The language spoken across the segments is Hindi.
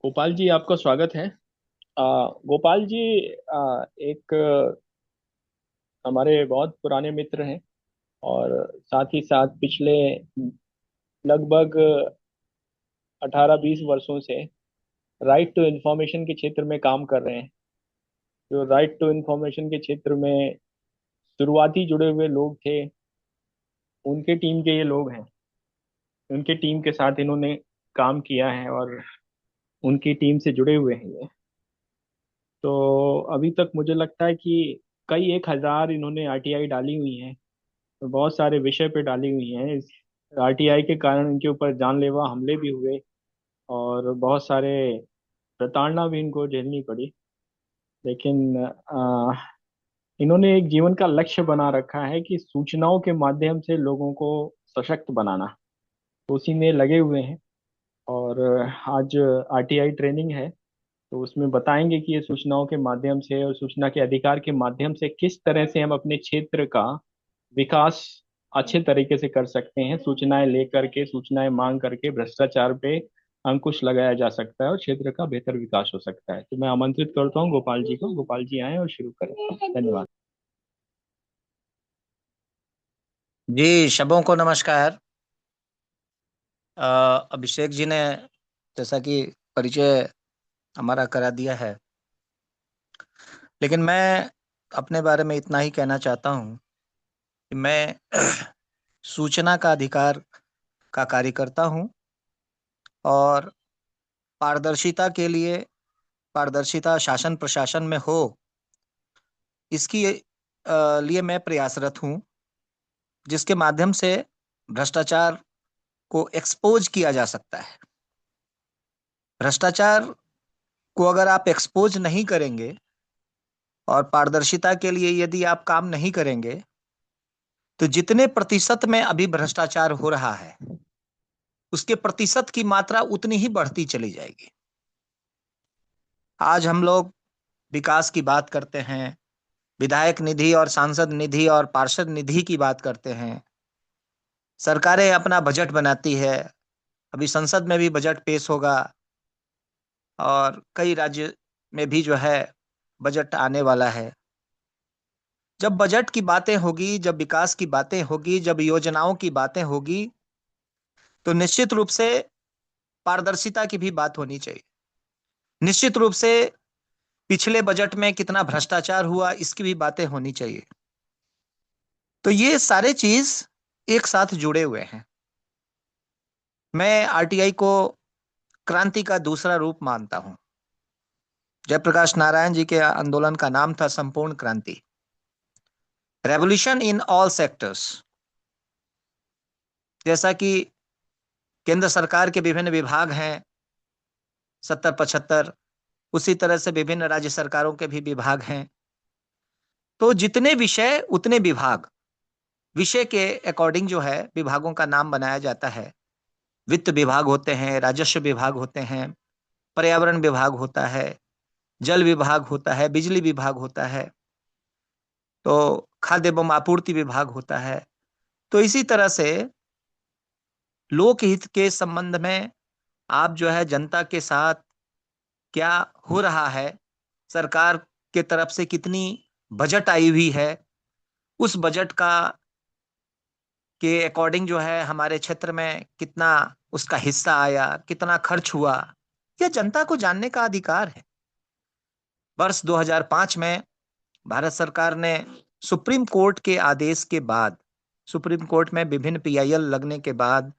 गोपाल जी, आपका स्वागत है। गोपाल जी, एक हमारे बहुत पुराने मित्र हैं। और साथ ही साथ पिछले लगभग 18-20 वर्षों से राइट टू इंफॉर्मेशन के क्षेत्र में काम कर रहे हैं। जो राइट टू इंफॉर्मेशन के क्षेत्र में शुरुआती जुड़े हुए लोग थे, उनके टीम के ये लोग हैं। उनके टीम के साथ इन्होंने काम किया है और उनकी टीम से जुड़े हुए हैं ये। तो अभी तक मुझे लगता है कि कई 1,000 इन्होंने आरटीआई डाली हुई हैं। तो बहुत सारे विषय पे डाली हुई हैं। इस आरटीआई के कारण इनके ऊपर जानलेवा हमले भी हुए और बहुत सारे प्रताड़ना भी इनको झेलनी पड़ी। लेकिन इन्होंने एक जीवन का लक्ष्य बना रखा है कि सूचनाओं के माध्यम से लोगों को सशक्त बनाना। तो उसी में लगे हुए हैं। और आज आरटीआई ट्रेनिंग है, तो उसमें बताएंगे कि ये सूचनाओं के माध्यम से और सूचना के अधिकार के माध्यम से किस तरह से हम अपने क्षेत्र का विकास अच्छे तरीके से कर सकते हैं। सूचनाएं लेकर के, सूचनाएं मांग करके भ्रष्टाचार पे अंकुश लगाया जा सकता है और क्षेत्र का बेहतर विकास हो सकता है। तो मैं आमंत्रित करता हूँ गोपाल जी को। गोपाल जी आए और शुरू करें। धन्यवाद। जी, सबों को नमस्कार। अ, अभिषेक जी ने जैसा कि परिचय हमारा करा दिया है, लेकिन मैं अपने बारे में इतना ही कहना चाहता हूँ कि मैं सूचना का अधिकार का कार्य करता हूँ और पारदर्शिता के लिए, पारदर्शिता शासन प्रशासन में हो, इसकी लिए मैं प्रयासरत हूँ, जिसके माध्यम से भ्रष्टाचार को एक्सपोज किया जा सकता है। भ्रष्टाचार को अगर आप एक्सपोज नहीं करेंगे और पारदर्शिता के लिए यदि आप काम नहीं करेंगे, तो जितने प्रतिशत में अभी भ्रष्टाचार हो रहा है, उसके प्रतिशत की मात्रा उतनी ही बढ़ती चली जाएगी। आज हम लोग विकास की बात करते हैं, विधायक निधि और सांसद निधि और पार्षद निधि की बात करते हैं। सरकारें अपना बजट बनाती है, अभी संसद में भी बजट पेश होगा और कई राज्य में भी जो है बजट आने वाला है। जब बजट की बातें होगी, जब विकास की बातें होगी, जब योजनाओं की बातें होगी, तो निश्चित रूप से पारदर्शिता की भी बात होनी चाहिए। निश्चित रूप से पिछले बजट में कितना भ्रष्टाचार हुआ, इसकी भी बातें होनी चाहिए। तो ये सारे चीज एक साथ जुड़े हुए हैं। मैं आरटीआई को क्रांति का दूसरा रूप मानता हूं। जयप्रकाश नारायण जी के आंदोलन का नाम था संपूर्ण क्रांति, रेवोल्यूशन इन ऑल सेक्टर्स। जैसा कि केंद्र सरकार के विभिन्न विभाग हैं, 70-75, उसी तरह से विभिन्न राज्य सरकारों के भी विभाग हैं। तो जितने विषय उतने विभाग, विषय के अकॉर्डिंग जो है विभागों का नाम बनाया जाता है। वित्त विभाग होते हैं, राजस्व विभाग होते हैं, पर्यावरण विभाग होता है, जल विभाग होता है, बिजली विभाग होता है, तो खाद्य एवं आपूर्ति विभाग होता है। तो इसी तरह से लोकहित के संबंध में आप जो है जनता के साथ क्या हो रहा है, सरकार के तरफ से कितनी बजट आई हुई है, उस बजट का के अकॉर्डिंग जो है हमारे क्षेत्र में कितना उसका हिस्सा आया, कितना खर्च हुआ, यह जनता को जानने का अधिकार है। वर्ष 2005 में भारत सरकार ने सुप्रीम कोर्ट के आदेश के बाद, सुप्रीम कोर्ट में विभिन्न पीआईएल लगने के बाद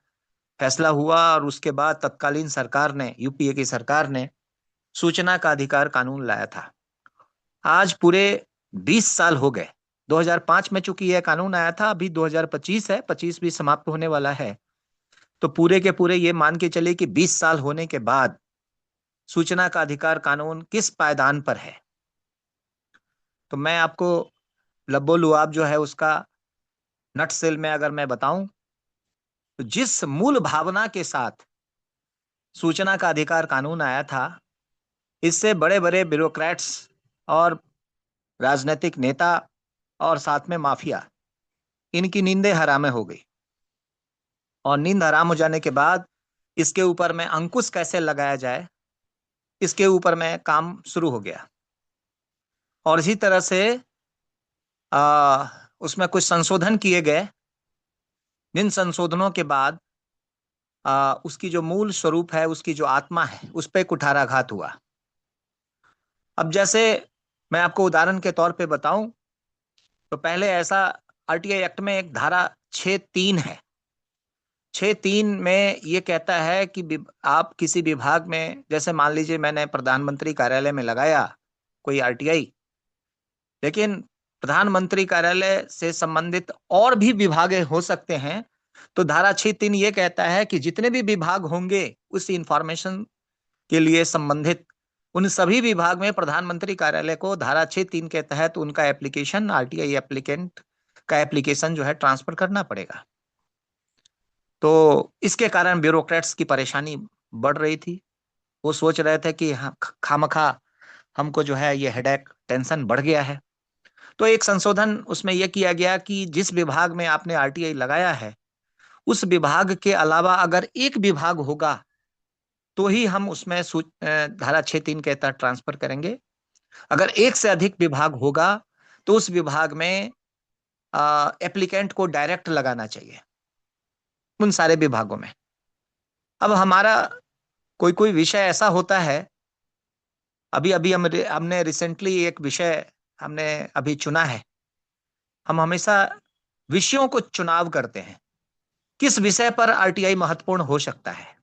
फैसला हुआ और उसके बाद तत्कालीन सरकार ने, यूपीए की सरकार ने सूचना का अधिकार कानून लाया था। आज पूरे 20 साल हो गए। 2005 में चूंकि यह कानून आया था, अभी 2025 है, 25 भी समाप्त होने वाला है। तो पूरे के पूरे ये मान के चले कि 20 साल होने के बाद सूचना का अधिकार कानून किस पायदान पर है। तो मैं आपको लब्बो लुआब जो है उसका नटसेल में अगर मैं बताऊं, तो जिस मूल भावना के साथ सूचना का अधिकार कानून आया था, इससे बड़े बड़े ब्यूरोक्रेट्स और राजनीतिक नेता और साथ में माफिया, इनकी नींदें हरामे हो गई। और नींद हराम हो जाने के बाद इसके ऊपर में अंकुश कैसे लगाया जाए, इसके ऊपर में काम शुरू हो गया। और इसी तरह से उसमें कुछ संशोधन किए गए, जिन संशोधनों के बाद उसकी जो मूल स्वरूप है, उसकी जो आत्मा है, उस पर कुठाराघात हुआ। अब जैसे मैं आपको उदाहरण के तौर पे बताऊं, तो पहले ऐसा आरटीआई एक्ट में एक धारा 6(3) है। 6(3) में ये कहता है कि आप किसी विभाग में, जैसे मान लीजिए मैंने प्रधानमंत्री कार्यालय में लगाया कोई आरटीआई, लेकिन प्रधानमंत्री कार्यालय से संबंधित और भी विभाग हो सकते हैं, तो धारा 6(3) ये कहता है कि जितने भी विभाग होंगे उस इंफॉर्मेशन के लिए संबंधित, उन सभी विभाग में प्रधानमंत्री कार्यालय को धारा 6(3) के तहत उनका एप्लीकेशन, आरटीआई एप्लीकेंट का एप्लीकेशन जो है ट्रांसफर करना पड़ेगा। तो इसके कारण ब्यूरोक्रेट्स की परेशानी बढ़ रही थी। वो सोच रहे थे कि हाँ, खामखा हमको जो है ये हेडेक, टेंशन बढ़ गया है। तो एक संशोधन उसमें यह किया गया कि जिस विभाग में आपने आरटीआई लगाया है, उस विभाग के अलावा अगर एक विभाग होगा तो ही हम उसमें धारा 6(3) के तहत ट्रांसफर करेंगे। अगर एक से अधिक विभाग होगा तो उस विभाग में एप्लीकेंट को डायरेक्ट लगाना चाहिए उन सारे विभागों में। अब हमारा कोई कोई विषय ऐसा होता है, अभी अभी हमने रिसेंटली एक विषय हमने अभी चुना है। हम हमेशा विषयों को चुनाव करते हैं, किस विषय पर आरटीआई महत्वपूर्ण हो सकता है।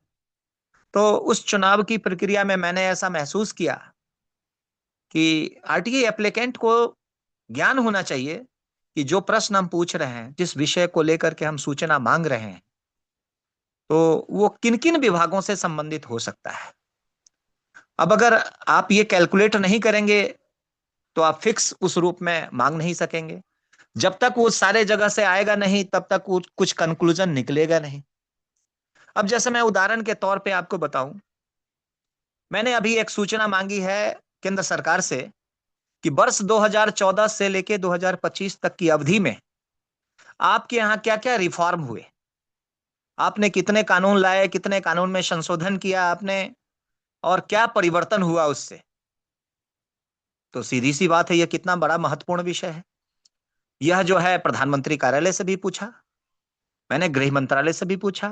तो उस चुनाव की प्रक्रिया में मैंने ऐसा महसूस किया कि आरटीआई एप्लीकेंट को ज्ञान होना चाहिए कि जो प्रश्न हम पूछ रहे हैं, जिस विषय को लेकर के हम सूचना मांग रहे हैं, तो वो किन किन विभागों से संबंधित हो सकता है। अब अगर आप ये कैलकुलेट नहीं करेंगे तो आप फिक्स उस रूप में मांग नहीं सकेंगे। जब तक वो सारे जगह से आएगा नहीं, तब तक वो कुछ कंक्लूजन निकलेगा नहीं। अब जैसे मैं उदाहरण के तौर पे आपको बताऊं, मैंने अभी एक सूचना मांगी है केंद्र सरकार से कि वर्ष 2014 से लेके 2025 तक की अवधि में आपके यहाँ क्या क्या रिफॉर्म हुए, आपने कितने कानून लाए, कितने कानून में संशोधन किया आपने, और क्या परिवर्तन हुआ उससे। तो सीधी सी बात है, यह कितना बड़ा महत्वपूर्ण विषय है। यह जो है प्रधानमंत्री कार्यालय से भी पूछा, मैंने गृह मंत्रालय से भी पूछा,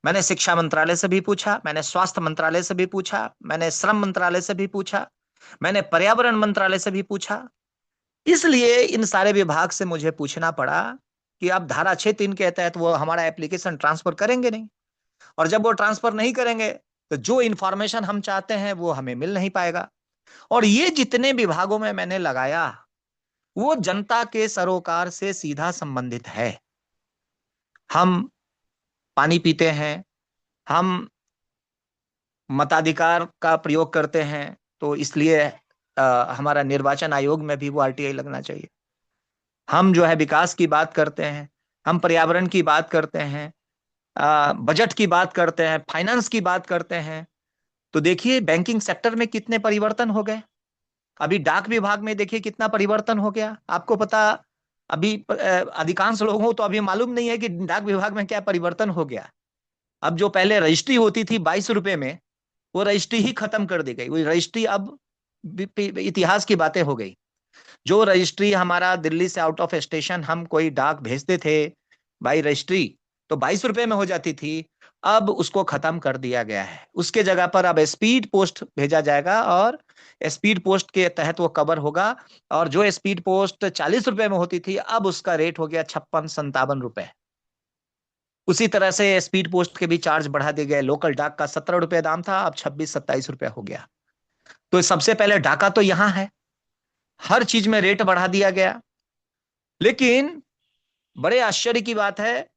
मैंने शिक्षा मंत्रालय से भी पूछा, मैंने स्वास्थ्य मंत्रालय से भी पूछा, मैंने श्रम मंत्रालय से भी पूछा, मैंने पर्यावरण मंत्रालय से भी पूछा। इसलिए इन सारे विभाग से मुझे पूछना पड़ा कि आप धारा 6(3) के तहत वो हमारा एप्लीकेशन ट्रांसफर करेंगे नहीं, और जब वो ट्रांसफर नहीं करेंगे तो जो इंफॉर्मेशन हम चाहते हैं वो हमें मिल नहीं पाएगा। और ये जितने विभागों में मैंने लगाया, वो जनता के सरोकार से सीधा संबंधित है। हम पानी पीते हैं, हम मताधिकार का प्रयोग करते हैं, तो इसलिए हमारा निर्वाचन आयोग में भी वो आरटीआई लगना चाहिए। हम जो है विकास की बात करते हैं, हम पर्यावरण की बात करते हैं, बजट की बात करते हैं, फाइनेंस की बात करते हैं, तो देखिए बैंकिंग सेक्टर में कितने परिवर्तन हो गए। अभी डाक विभाग में देखिए कितना परिवर्तन हो गया। आपको पता, अभी अधिकांश लोगों को तो अभी मालूम नहीं है कि डाक विभाग में क्या परिवर्तन हो गया। अब जो पहले रजिस्ट्री होती थी 22 रुपए में, वो रजिस्ट्री ही खत्म कर दी गई। वो रजिस्ट्री अब इतिहास की बातें हो गई। जो रजिस्ट्री हमारा दिल्ली से आउट ऑफ स्टेशन हम कोई डाक भेजते थे बाई रजिस्ट्री, तो 22 रुपए में हो जाती थी, अब उसको खत्म कर दिया गया है। उसके जगह पर अब स्पीड पोस्ट भेजा जाएगा, और स्पीड पोस्ट के तहत वो कवर होगा। और जो स्पीड पोस्ट 40 रुपए में होती थी, अब उसका रेट हो गया 56-57 रुपए। उसी तरह से स्पीड पोस्ट के भी चार्ज बढ़ा दिए गए। लोकल डाक का 17 रुपए दाम था, अब 26-27 रुपए हो गया। तो सबसे पहले डाका तो यहां है, हर चीज में रेट बढ़ा दिया गया। लेकिन बड़े आश्चर्य की बात है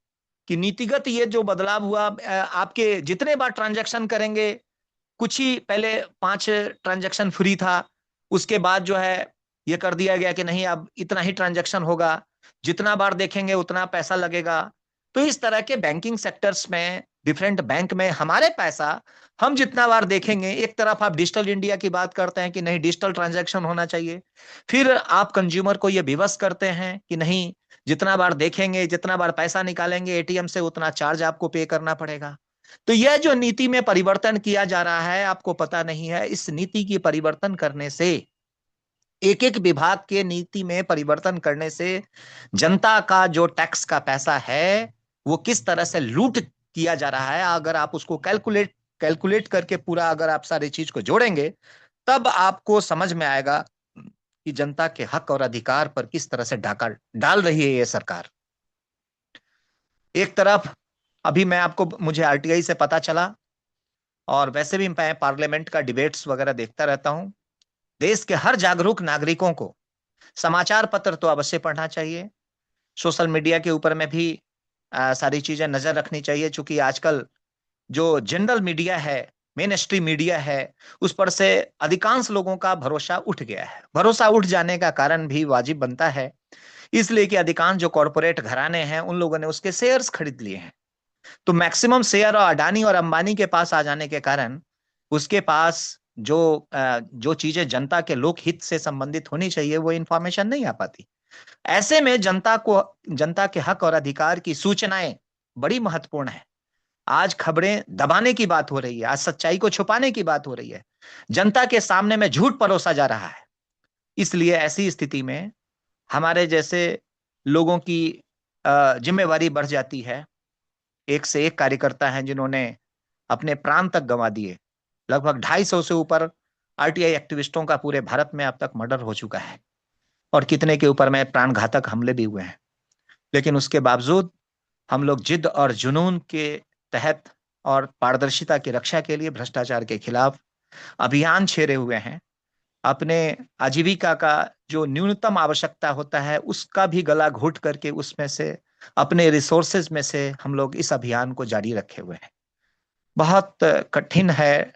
कि नीतिगत ये जो बदलाव हुआ, आपके जितने बार ट्रांजैक्शन करेंगे, कुछ ही पहले 5 ट्रांजैक्शन फ्री था, उसके बाद जो है ये कर दिया गया कि नहीं, अब इतना ही ट्रांजैक्शन होगा, जितना बार देखेंगे उतना पैसा लगेगा। तो इस तरह के बैंकिंग सेक्टर्स में, डिफरेंट बैंक में हमारे पैसा हम जितना बार देखेंगे, एक तरफ आप डिजिटल इंडिया की बात करते हैं कि नहीं डिजिटल ट्रांजैक्शन होना चाहिए, फिर आप कंज्यूमर को ये विवश करते हैं कि नहीं, जितना बार देखेंगे, जितना बार पैसा निकालेंगे एटीएम से, उतना चार्ज आपको पे करना पड़ेगा। तो यह जो नीति में परिवर्तन किया जा रहा है, आपको पता नहीं है, इस नीति की परिवर्तन करने से, एक एक विभाग के नीति में परिवर्तन करने से जनता का जो टैक्स का पैसा है वो किस तरह से लूट किया जा रहा है, अगर आप उसको कैलकुलेट कैलकुलेट करके पूरा अगर आप सारी चीज को जोड़ेंगे, तब आपको समझ में आएगा कि जनता के हक और अधिकार पर किस तरह से डाका डाल रही है ये सरकार। एक तरफ अभी मैं आपको मुझे आरटीआई से पता चला, और वैसे भी मैं पार्लियामेंट का डिबेट्स वगैरह देखता रहता हूं, देश के हर जागरूक नागरिकों को समाचार पत्र तो अवश्य पढ़ना चाहिए, सोशल मीडिया के ऊपर में भी सारी चीजें नजर रखनी चाहिए, क्योंकि आजकल जो जनरल मीडिया है, मेन स्ट्रीम मीडिया है, उस पर से अधिकांश लोगों का भरोसा उठ गया है। भरोसा उठ जाने का कारण भी वाजिब बनता है, इसलिए कि अधिकांश जो कॉरपोरेट घराने हैं उन लोगों ने उसके शेयर्स खरीद लिए हैं। तो मैक्सिमम शेयर और अडानी और अंबानी के पास आ जाने के कारण उसके पास जो चीजें जनता के लोक हित से संबंधित होनी चाहिए वो इंफॉर्मेशन नहीं आ पाती। ऐसे में जनता के हक और अधिकार की सूचनाएं बड़ी महत्वपूर्ण है। आज खबरें दबाने की बात हो रही है, आज सच्चाई को छुपाने की बात हो रही है, जनता के सामने में झूठ परोसा जा रहा है। इसलिए ऐसी स्थिति में हमारे जैसे लोगों की जिम्मेवारी बढ़ जाती है। एक से एक कार्यकर्ता हैं जिन्होंने अपने प्राण तक गंवा दिए। लगभग 250 से ऊपर आरटीआई एक्टिविस्टों का पूरे भारत में अब तक मर्डर हो चुका है, और कितने के ऊपर में प्राण घातक हमले भी हुए हैं। लेकिन उसके बावजूद हम लोग जिद और जुनून के तहत और पारदर्शिता की रक्षा के लिए भ्रष्टाचार के खिलाफ अभियान छेड़े हुए हैं। अपने आजीविका का जो न्यूनतम आवश्यकता होता है उसका भी गला घोट करके उसमें से अपने रिसोर्सेज में से हम लोग इस अभियान को जारी रखे हुए हैं। बहुत कठिन है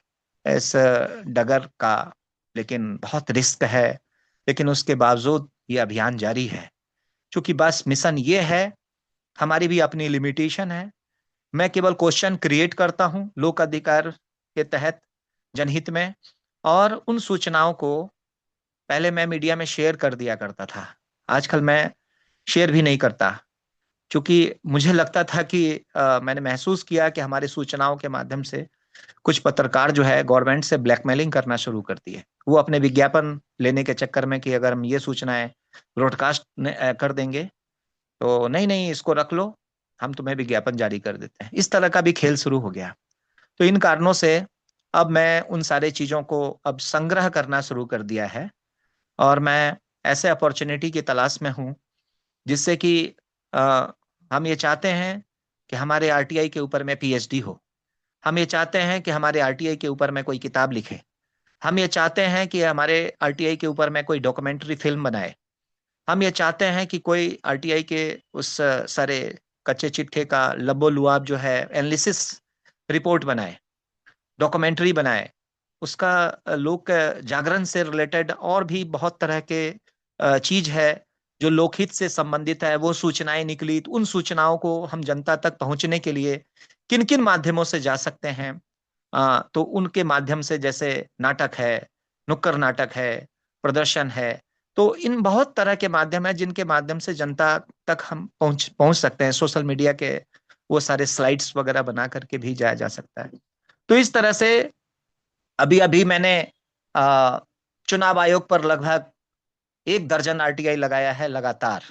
इस डगर का, लेकिन बहुत रिस्क है, लेकिन उसके बावजूद ये अभियान जारी है, क्योंकि बस मिशन ये है। हमारी भी अपनी लिमिटेशन है। मैं केवल क्वेश्चन क्रिएट करता हूं लोक अधिकार के तहत जनहित में, और उन सूचनाओं को पहले मैं मीडिया में शेयर कर दिया करता था। आजकल मैं शेयर भी नहीं करता, क्योंकि मुझे लगता था कि मैंने महसूस किया कि हमारी सूचनाओं के माध्यम से कुछ पत्रकार जो है गवर्नमेंट से ब्लैकमेलिंग करना शुरू करती है। वो अपने विज्ञापन लेने के चक्कर में कि अगर हम ये सूचनाएं ब्रॉडकास्ट कर देंगे तो नहीं नहीं इसको रख लो, हम तुम्हें विज्ञापन जारी कर देते हैं। इस तरह का भी खेल शुरू हो गया। तो इन कारणों से अब मैं उन सारे चीजों को अब संग्रह करना शुरू कर दिया है, और मैं ऐसे अपॉर्चुनिटी की तलाश में हूँ जिससे कि अ, हम ये चाहते हैं कि हमारे आरटीआई के ऊपर में पीएचडी हो। हम ये चाहते हैं कि हमारे आरटीआई के ऊपर में कोई किताब लिखे। हम ये चाहते हैं कि हमारे आरटीआई के ऊपर में कोई डॉक्यूमेंट्री फिल्म बनाए। हम ये चाहते हैं कि कोई आरटीआई के उस सारे कच्चे चिट्ठे का लबो लुआब जो है एनालिसिस रिपोर्ट बनाए, डॉक्यूमेंट्री बनाए, उसका लोक जागरण से रिलेटेड और भी बहुत तरह के चीज है जो लोकहित से संबंधित है, वो सूचनाएं निकली। तो उन सूचनाओं को हम जनता तक पहुंचने के लिए किन किन माध्यमों से जा सकते हैं, तो उनके माध्यम से जैसे नाटक है, नुक्कड़ नाटक है, प्रदर्शन है। तो इन बहुत तरह के माध्यम है जिनके माध्यम से जनता तक हम पहुंच पहुंच सकते हैं। सोशल मीडिया के वो सारे स्लाइड्स वगैरह बना करके भी जाया जा सकता है। तो इस तरह से अभी अभी मैंने आ, चुनाव आयोग पर लगभग 1 दर्जन आरटीआई लगाया है लगातार।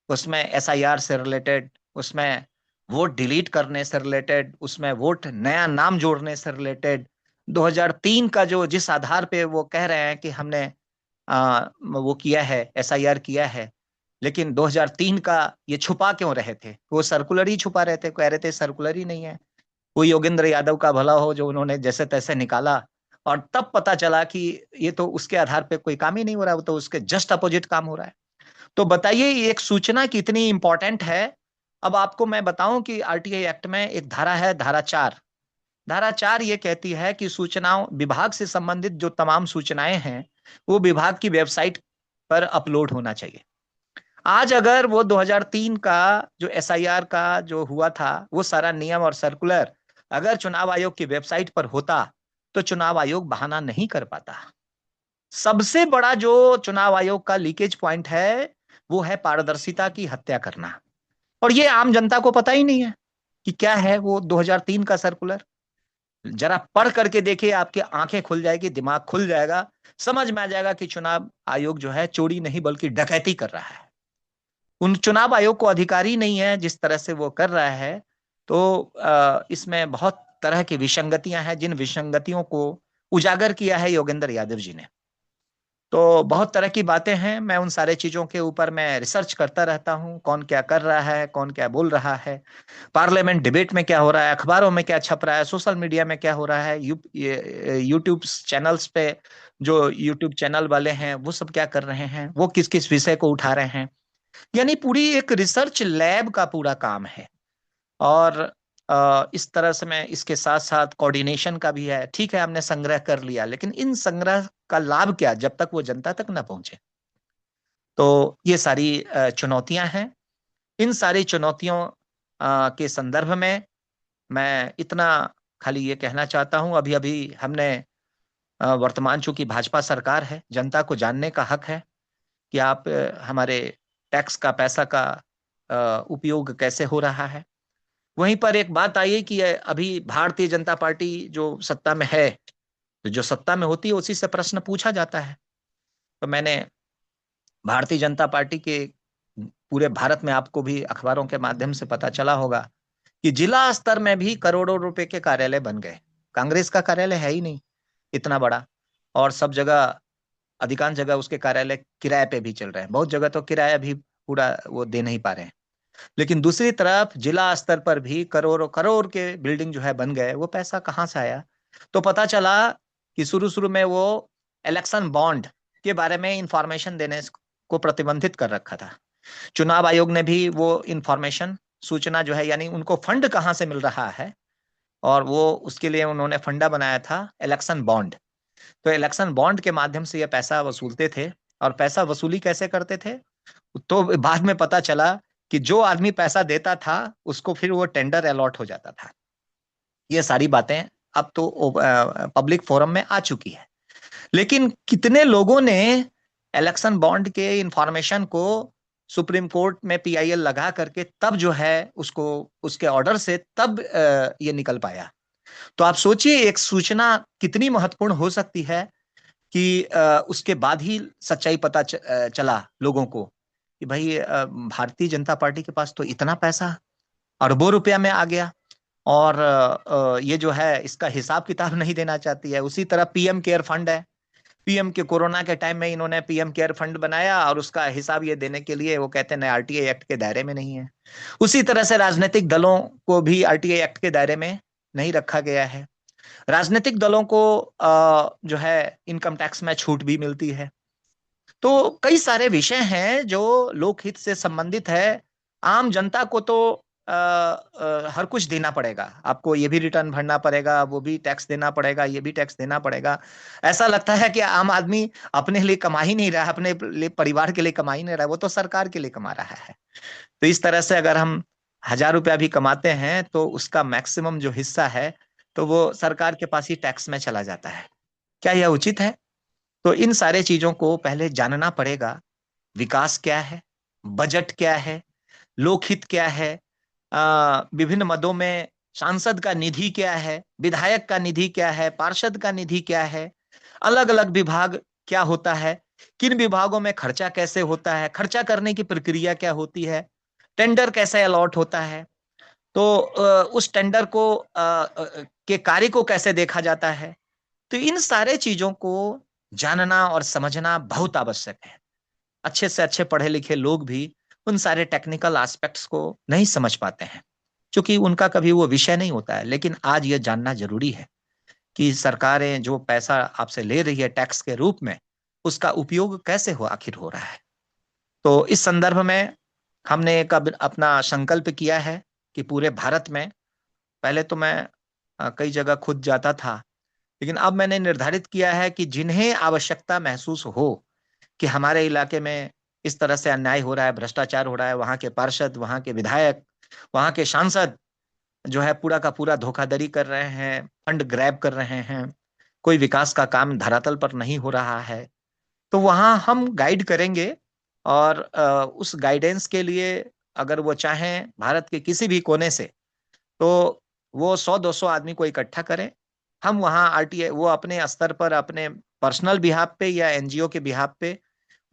उसमें एसआईआर से रिलेटेड, उसमें वोट डिलीट करने से रिलेटेड, उसमें वोट नया नाम जोड़ने से रिलेटेड, 2003 का जो जिस आधार पे वो कह रहे हैं कि हमने वो किया है, एसआईआर किया है, लेकिन 2003 का ये छुपा क्यों रहे थे? वो सर्कुलर ही छुपा रहे थे, कह रहे थे सर्कुलर ही नहीं है। वो योगेंद्र यादव का भला हो जो उन्होंने जैसे तैसे निकाला, और तब पता चला कि ये तो उसके आधार पे कोई काम ही नहीं हो रहा है, वो तो उसके जस्ट अपोजिट काम हो रहा है। तो बताइए ये एक सूचना कितनी इंपॉर्टेंट है। अब आपको मैं बताऊं कि आरटीआई एक्ट में एक धारा है, धारा 4। धारा 4 ये कहती है कि सूचनाओं, विभाग से संबंधित जो तमाम सूचनाएं हैं वो विभाग की वेबसाइट पर अपलोड होना चाहिए। आज अगर वो 2003 का जो एसआईआर का जो हुआ था वो सारा नियम और सर्कुलर अगर चुनाव आयोग की वेबसाइट पर होता तो चुनाव आयोग बहाना नहीं कर पाता। सबसे बड़ा जो चुनाव आयोग का लीकेज पॉइंट है वो है पारदर्शिता की हत्या करना, और ये आम जनता को पता ही नहीं है। कि क्या है वो 2003 का सर्कुलर। जरा पढ़ करके देखिए, आपकी आंखें खुल जाएगी, दिमाग खुल जाएगा, समझ में आ जाएगा कि चुनाव आयोग जो है चोरी नहीं बल्कि डकैती कर रहा है। उन चुनाव आयोग को अधिकारी नहीं है जिस तरह से वो कर रहा है। तो इसमें बहुत तरह की विसंगतियां हैं, जिन विसंगतियों को उजागर किया है योगेंद्र यादव जी ने। तो बहुत तरह की बातें हैं, मैं उन सारे चीजों के ऊपर मैं रिसर्च करता रहता हूँ, कौन क्या कर रहा है, कौन क्या बोल रहा है, पार्लियामेंट डिबेट में क्या हो रहा है, अखबारों में क्या छप रहा है, सोशल मीडिया में क्या हो रहा है, यूट्यूब चैनल्स पे जो यूट्यूब चैनल वाले हैं वो सब क्या कर रहे हैं, वो किस किस विषय को उठा रहे हैं। यानी पूरी एक रिसर्च लैब का पूरा काम है। और इस तरह से मैं इसके साथ साथ कोऑर्डिनेशन का भी है। ठीक है, हमने संग्रह कर लिया, लेकिन इन संग्रह का लाभ क्या जब तक वो जनता तक ना पहुंचे। तो ये सारी चुनौतियां हैं। इन सारी चुनौतियों के संदर्भ में मैं इतना खाली ये कहना चाहता हूं, अभी अभी हमने वर्तमान चूंकि भाजपा सरकार है, जनता को जानने का हक है कि आप हमारे टैक्स का पैसा का उपयोग कैसे हो रहा है। वहीं पर एक बात आई है कि अभी भारतीय जनता पार्टी जो सत्ता में है, तो जो सत्ता में होती है उसी से प्रश्न पूछा जाता है। तो मैंने भारतीय जनता पार्टी के पूरे भारत में, आपको भी अखबारों के माध्यम से पता चला होगा कि जिला स्तर में भी करोड़ों रुपए के कार्यालय बन गए। कांग्रेस का कार्यालय है ही नहीं इतना बड़ा, और सब जगह, अधिकांश जगह उसके कार्यालय किराए पे भी चल रहे हैं, बहुत जगह तो किराया भी पूरा वो दे नहीं पा रहे हैं। लेकिन दूसरी तरफ जिला स्तर पर भी करोड़ों करोड़ के बिल्डिंग जो है बन गए। वो पैसा कहाँ से आया? तो पता चला कि शुरू शुरू में वो इलेक्शन बॉन्ड के बारे में इंफॉर्मेशन देने को प्रतिबंधित कर रखा था। चुनाव आयोग ने भी वो इंफॉर्मेशन, सूचना जो है, यानी उनको फंड कहाँ से मिल रहा है, और वो उसके लिए उन्होंने फंडा बनाया था इलेक्शन बॉन्ड। तो इलेक्शन बॉन्ड के माध्यम से ये पैसा वसूलते थे। और पैसा वसूली कैसे करते थे? तो बाद में पता चला कि जो आदमी पैसा देता था उसको फिर वो टेंडर अलॉट हो जाता था। ये सारी बातें अब तो पब्लिक फोरम में आ चुकी है। लेकिन कितने लोगों ने इलेक्शन बॉन्ड के इंफॉर्मेशन को सुप्रीम कोर्ट में पीआईएल लगा करके तब जो है उसको, उसके ऑर्डर से तब ये निकल पाया। तो आप सोचिए एक सूचना कितनी महत्वपूर्ण हो सकती है कि उसके बाद ही सच्चाई पता चला लोगों को कि भाई भारतीय जनता पार्टी के पास तो इतना पैसा अरबों रुपया में आ गया, और ये जो है इसका हिसाब किताब नहीं देना चाहती है। उसी तरह पीएम केयर फंड है। पीएम के कोरोना के टाइम में इन्होंने पीएम केयर फंड बनाया, और उसका हिसाब ये देने के लिए वो कहते हैं आरटीआई एक्ट के दायरे में नहीं है। उसी तरह से राजनीतिक दलों को भी आरटीआई एक्ट के दायरे में नहीं रखा गया है। राजनीतिक दलों को जो है इनकम टैक्स में छूट भी मिलती है। तो कई सारे विषय हैं जो लोकहित से संबंधित है। आम जनता को तो हर कुछ देना पड़ेगा, आपको ये भी रिटर्न भरना पड़ेगा, वो भी टैक्स देना पड़ेगा, ये भी टैक्स देना पड़ेगा। ऐसा लगता है कि आम आदमी अपने लिए कमा ही नहीं रहा है, अपने लिए, परिवार के लिए कमा ही नहीं रहा है, वो तो सरकार के लिए कमा रहा है। तो इस तरह से अगर हम 1,000 रुपया भी कमाते हैं तो उसका मैक्सिमम जो हिस्सा है तो वो सरकार के पास ही टैक्स में चला जाता है। क्या यह उचित है? तो इन सारे चीजों को पहले जानना पड़ेगा। विकास क्या है, बजट क्या है, लोकहित क्या है, विभिन्न मदों में सांसद का निधि क्या है, विधायक का निधि क्या है, पार्षद का निधि क्या है, अलग अलग विभाग क्या होता है, किन विभागों में खर्चा कैसे होता है, खर्चा करने की प्रक्रिया क्या होती है, टेंडर कैसे अलॉट होता है, तो उस टेंडर को के कार्य को कैसे देखा जाता है। तो इन सारे चीजों को जानना और समझना बहुत आवश्यक है। अच्छे से अच्छे पढ़े लिखे लोग भी उन सारे टेक्निकल एस्पेक्ट्स को नहीं समझ पाते हैं, क्योंकि उनका कभी वो विषय नहीं होता है। लेकिन आज ये जानना जरूरी है कि सरकारें जो पैसा आपसे ले रही है टैक्स के रूप में, उसका उपयोग कैसे हो आखिर हो रहा है। तो इस संदर्भ में हमने एक अपना संकल्प किया है कि पूरे भारत में, पहले तो मैं कई जगह खुद जाता था, लेकिन अब मैंने निर्धारित किया है कि जिन्हें आवश्यकता महसूस हो कि हमारे इलाके में इस तरह से अन्याय हो रहा है, भ्रष्टाचार हो रहा है, वहां के पार्षद, वहां के विधायक, वहां के सांसद जो है पूरा का पूरा धोखाधड़ी कर रहे हैं, फंड ग्रैब कर रहे हैं, कोई विकास का काम धरातल पर नहीं हो रहा है, तो वहां हम गाइड करेंगे। और उस गाइडेंस के लिए अगर वो चाहें भारत के किसी भी कोने से तो वो 100-200 आदमी को इकट्ठा करें, हम वहाँ आरटीआई, वो अपने स्तर पर अपने पर्सनल बिहाफ पे या एनजीओ के बिहाफ पे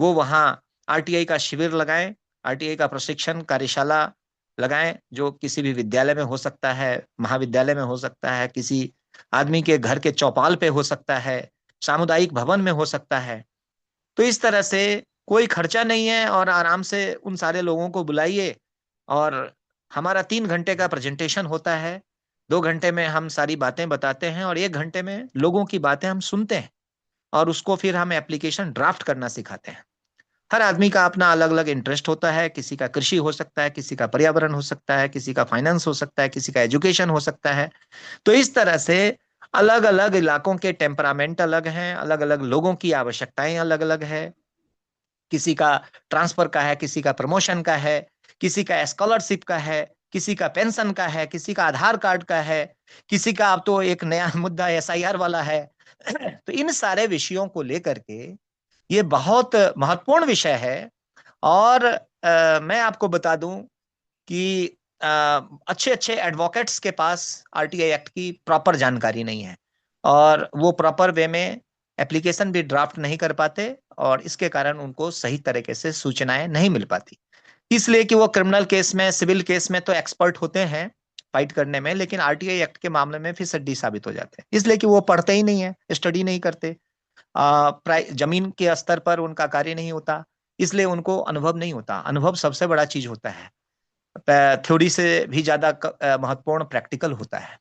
वो वहाँ आरटीआई का शिविर लगाएं, आरटीआई का प्रशिक्षण कार्यशाला लगाएं, जो किसी भी विद्यालय में हो सकता है, महाविद्यालय में हो सकता है, किसी आदमी के घर के चौपाल पे हो सकता है, सामुदायिक भवन में हो सकता है। तो इस तरह से कोई खर्चा नहीं है और आराम से उन सारे लोगों को बुलाइए। और हमारा 3 घंटे का प्रेजेंटेशन होता है, 2 घंटे में हम सारी बातें बताते हैं और 1 घंटे में लोगों की बातें हम सुनते हैं और उसको फिर हम एप्लीकेशन ड्राफ्ट करना सिखाते हैं। हर आदमी का अपना अलग अलग इंटरेस्ट होता है, किसी का कृषि हो सकता है, किसी का पर्यावरण हो सकता है, किसी का फाइनेंस हो सकता है, किसी का एजुकेशन हो सकता है। तो इस तरह से अलग अलग इलाकों के टेम्परामेंट अलग हैं, अलग अलग लोगों की आवश्यकताएं अलग अलग है। किसी का ट्रांसफर का है, किसी का प्रमोशन का है, किसी का स्कॉलरशिप का है, किसी का पेंशन का है, किसी का आधार कार्ड का है, किसी का अब तो एक नया मुद्दा एसआईआर वाला है। तो इन सारे विषयों को लेकर के ये बहुत महत्वपूर्ण विषय है। और मैं आपको बता दूं कि अच्छे अच्छे एडवोकेट्स के पास आरटीआई एक्ट की प्रॉपर जानकारी नहीं है और वो प्रॉपर वे में एप्लीकेशन भी ड्राफ्ट नहीं कर पाते और इसके कारण उनको सही तरीके से सूचनाएं नहीं मिल पाती। इसलिए कि वो क्रिमिनल केस में, सिविल केस में तो एक्सपर्ट होते हैं फाइट करने में, लेकिन आरटीआई एक्ट के मामले में फिर सड्डी साबित हो जाते हैं, इसलिए कि वो पढ़ते ही नहीं है, स्टडी नहीं करते। जमीन के स्तर पर उनका कार्य नहीं होता, इसलिए उनको अनुभव नहीं होता। अनुभव सबसे बड़ा चीज होता है, थ्योरी से भी ज्यादा महत्वपूर्ण प्रैक्टिकल होता है।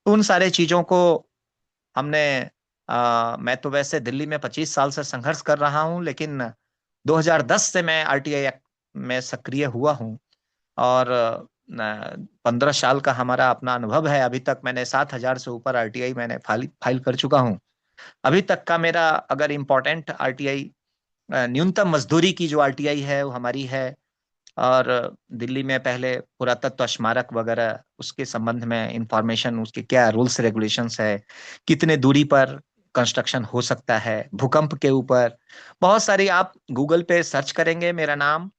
तो उन सारे चीजों को हमने मैं तो वैसे दिल्ली में 25 साल से संघर्ष कर रहा हूं, लेकिन 2010 से मैं आरटीआई एक्ट में सक्रिय हुआ हूं और 15 साल का हमारा अपना अनुभव है। अभी तक मैंने 7,000 से ऊपर आरटीआई मैंने फाइल फाइल कर चुका हूं। अभी तक का मेरा अगर इम्पोर्टेंट आरटीआई, न्यूनतम मजदूरी की जो आरटीआई है वो हमारी है। और दिल्ली में पहले पुरातत्व स्मारक वगैरह उसके संबंध में इंफॉर्मेशन, उसके क्या रूल्स रेगुलेशंस है, कितने दूरी पर कंस्ट्रक्शन हो सकता है, भूकंप के ऊपर बहुत सारी, आप गूगल पे सर्च करेंगे मेरा नाम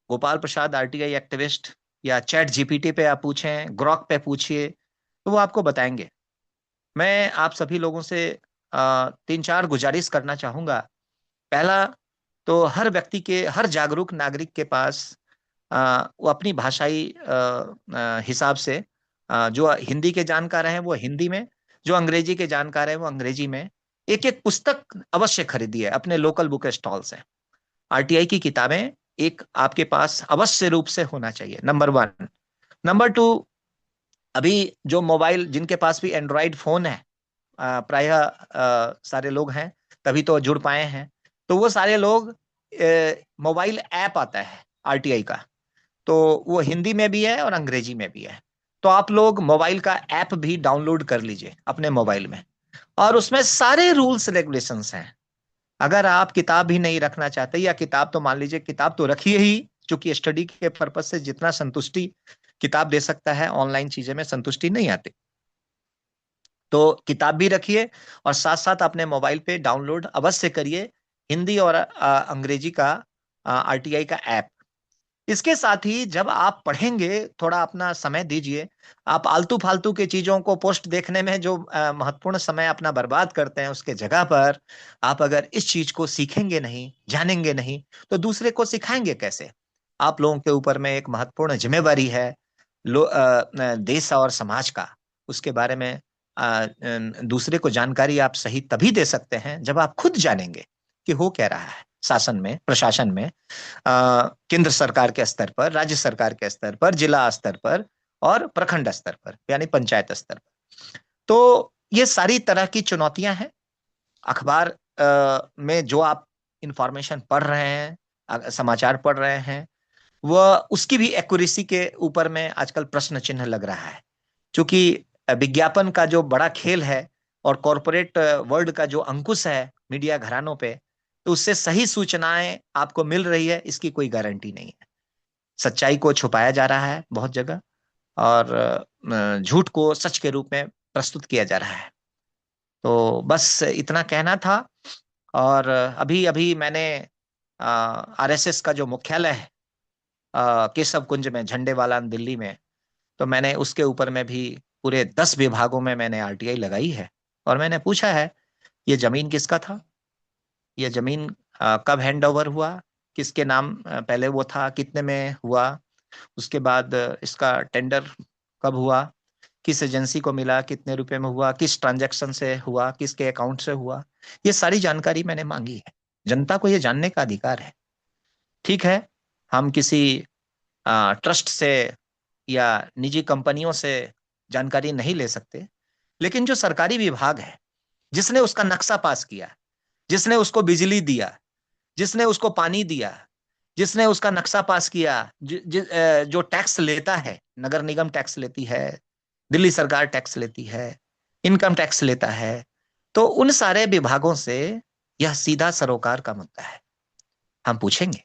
गोपाल प्रसाद आरटीआई एक्टिविस्ट, या चैट जीपीटी पे आप पूछें, ग्रॉक पे पूछिए, तो वो आपको बताएंगे। मैं आप सभी लोगों से 3-4 गुजारिश करना चाहूंगा। पहला तो हर व्यक्ति के, हर जागरूक नागरिक के पास वो अपनी भाषाई हिसाब से, जो हिंदी के जानकार हैं वो हिंदी में, जो अंग्रेजी के जानकार हैं वो अंग्रेजी में एक एक पुस्तक अवश्य खरीदिए अपने लोकल बुक स्टॉल से। आरटीआई की किताबें एक आपके पास अवश्य रूप से होना चाहिए, नंबर 1। नंबर 2, अभी जो मोबाइल, जिनके पास भी एंड्रॉइड फोन है, प्रायः सारे लोग हैं, तभी तो जुड़ पाए हैं, तो वो सारे लोग, मोबाइल ऐप आता है आरटीआई का, तो वो हिंदी में भी है और अंग्रेजी में भी है। तो आप लोग मोबाइल का ऐप भी डाउनलोड कर लीजिए अपने मोबाइल में, और उसमें सारे रूल्स रेगुलेशंस हैं। अगर आप किताब भी नहीं रखना चाहते, या किताब तो मान लीजिए किताब तो रखिए ही, क्योंकि स्टडी के पर्पज से जितना संतुष्टि किताब दे सकता है, ऑनलाइन चीजें में संतुष्टि नहीं आती। तो किताब भी रखिए और साथ साथ अपने मोबाइल पे डाउनलोड अवश्य करिए हिंदी और अंग्रेजी का आरटीआई का ऐप। इसके साथ ही जब आप पढ़ेंगे, थोड़ा अपना समय दीजिए। आप आलतू फालतू की चीजों को पोस्ट देखने में जो महत्वपूर्ण समय अपना बर्बाद करते हैं, उसके जगह पर आप अगर इस चीज को सीखेंगे नहीं, जानेंगे नहीं, तो दूसरे को सिखाएंगे कैसे? आप लोगों के ऊपर में एक महत्वपूर्ण जिम्मेवारी है देश और समाज का। उसके बारे में दूसरे को जानकारी आप सही तभी दे सकते हैं जब आप खुद जानेंगे कि हो क्या रहा है शासन में, प्रशासन में, केंद्र सरकार के स्तर पर, राज्य सरकार के स्तर पर, जिला स्तर पर और प्रखंड स्तर पर, यानी पंचायत स्तर पर। तो ये सारी तरह की चुनौतियां हैं। अखबार में जो आप इंफॉर्मेशन पढ़ रहे हैं, समाचार पढ़ रहे हैं, वह उसकी भी एक्यूरेसी के ऊपर में आजकल प्रश्न चिन्ह लग रहा है, क्योंकि विज्ञापन का जो बड़ा खेल है और कॉरपोरेट वर्ल्ड का जो अंकुश है मीडिया घरानों पे, तो उससे सही सूचनाएं आपको मिल रही है, इसकी कोई गारंटी नहीं है। सच्चाई को छुपाया जा रहा है बहुत जगह, और झूठ को सच के रूप में प्रस्तुत किया जा रहा है। तो बस इतना कहना था। और अभी अभी मैंने आरएसएस का जो मुख्यालय है केशव कुंज में, झंडे वाला दिल्ली में, तो मैंने उसके ऊपर में भी पूरे 10 विभागों में मैंने आरटीआई लगाई है। और मैंने पूछा है, ये जमीन किसका था, ये जमीन कब हैंड ओवर हुआ, किसके नाम पहले वो था, कितने में हुआ, उसके बाद इसका टेंडर कब हुआ, किस एजेंसी को मिला, कितने रुपए में हुआ, किस ट्रांजैक्शन से हुआ, किसके अकाउंट से हुआ। ये सारी जानकारी मैंने मांगी है। जनता को ये जानने का अधिकार है। ठीक है, हम किसी ट्रस्ट से या निजी कंपनियों से जानकारी नहीं ले सकते, लेकिन जो सरकारी विभाग है, जिसने उसका नक्शा पास किया, जिसने उसको बिजली दिया, जिसने उसको पानी दिया, जिसने उसका नक्शा पास किया, जो टैक्स लेता है, नगर निगम टैक्स लेती है, दिल्ली सरकार टैक्स लेती है, इनकम टैक्स लेता है, तो उन सारे विभागों से यह सीधा सरोकार का मुद्दा है। हम पूछेंगे,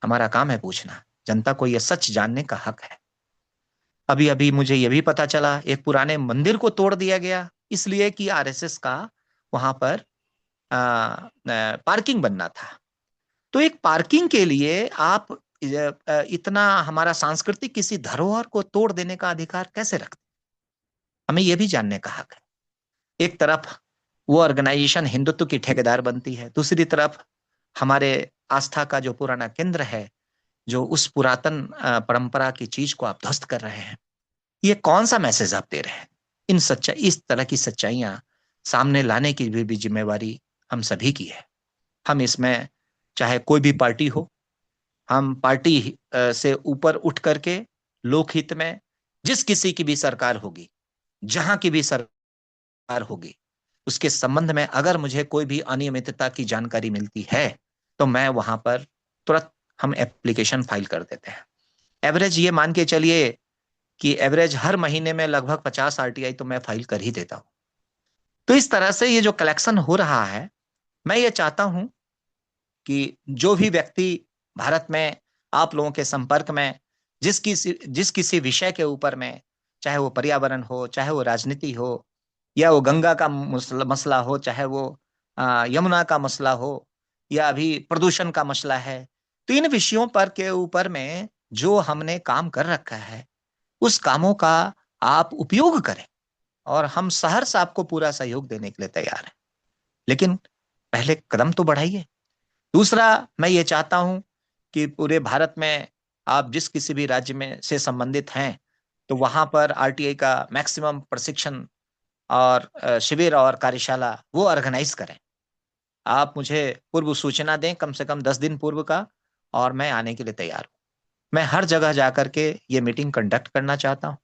हमारा काम है पूछना। जनता को यह सच जानने का हक है। अभी अभी मुझे यह भी पता चला, एक पुराने मंदिर को तोड़ दिया गया इसलिए कि आरएसएस का वहां पर पार्किंग बनना था। तो एक पार्किंग के लिए आप इतना हमारा सांस्कृतिक किसी धरोहर को तोड़ देने का अधिकार कैसे रखते? हमें यह भी जानने का हक है। एक तरफ वो ऑर्गेनाइजेशन हिंदुत्व की ठेकेदार बनती है, दूसरी तरफ हमारे आस्था का जो पुराना केंद्र है, जो उस पुरातन परंपरा की चीज को आप ध्वस्त कर रहे हैं। ये कौन सा मैसेज आप दे रहे हैं? इस तरह की सच्चाइयां सामने लाने की भी जिम्मेवारी हम सभी की है। हम इसमें, चाहे कोई भी पार्टी हो, हम पार्टी से ऊपर उठ करके लोकहित में जिस किसी की भी सरकार होगी, जहां की भी सरकार होगी, उसके संबंध में अगर मुझे कोई भी अनियमितता की जानकारी मिलती है तो मैं वहां पर तुरंत हम एप्लीकेशन फाइल कर देते हैं। एवरेज ये मान के चलिए कि एवरेज हर महीने में लगभग 50 आरटीआई तो मैं फाइल कर ही देता हूं। तो इस तरह से ये जो कलेक्शन हो रहा है, मैं ये चाहता हूं कि जो भी व्यक्ति भारत में आप लोगों के संपर्क में जिस किसी विषय के ऊपर में, चाहे वो पर्यावरण हो, चाहे वो राजनीति हो, या वो गंगा का मसला हो, चाहे वो यमुना का मसला हो, या अभी प्रदूषण का मसला है, तो इन विषयों पर के ऊपर में जो हमने काम कर रखा है, उस कामों का आप उपयोग करें। और हम सहर्ष आपको पूरा सहयोग देने के लिए तैयार हैं, लेकिन पहले कदम तो बढ़ाइए। दूसरा, मैं ये चाहता हूं कि पूरे भारत में आप जिस किसी भी राज्य में से संबंधित हैं, तो वहां पर आरटीआई का मैक्सिमम प्रशिक्षण और शिविर और कार्यशाला वो ऑर्गेनाइज करें। आप मुझे पूर्व सूचना दें, कम से कम 10 दिन पूर्व का, और मैं आने के लिए तैयार हूँ। मैं हर जगह जाकर के ये मीटिंग कंडक्ट करना चाहता हूँ,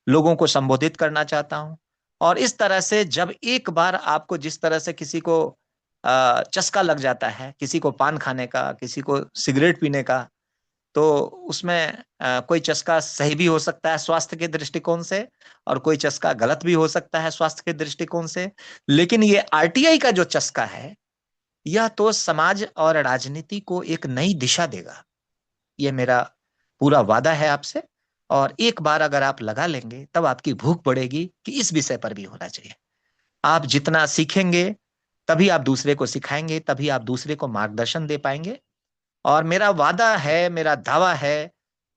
लोगों को संबोधित करना चाहता हूँ। और इस तरह से जब एक बार आपको, जिस तरह से किसी को चस्का लग जाता है, किसी को पान खाने का, किसी को सिगरेट पीने का, तो उसमें कोई चस्का सही भी हो सकता है स्वास्थ्य के दृष्टिकोण से, और कोई चस्का गलत भी हो सकता है स्वास्थ्य के दृष्टिकोण से। लेकिन ये आरटीआई का जो चस्का है, यह तो समाज और राजनीति को एक नई दिशा देगा। ये मेरा पूरा वादा है आपसे। और एक बार अगर आप लगा लेंगे, तब आपकी भूख बढ़ेगी कि इस विषय पर भी होना चाहिए। आप जितना सीखेंगे, तभी आप दूसरे को सिखाएंगे, तभी आप दूसरे को मार्गदर्शन दे पाएंगे। और मेरा वादा है, मेरा दावा है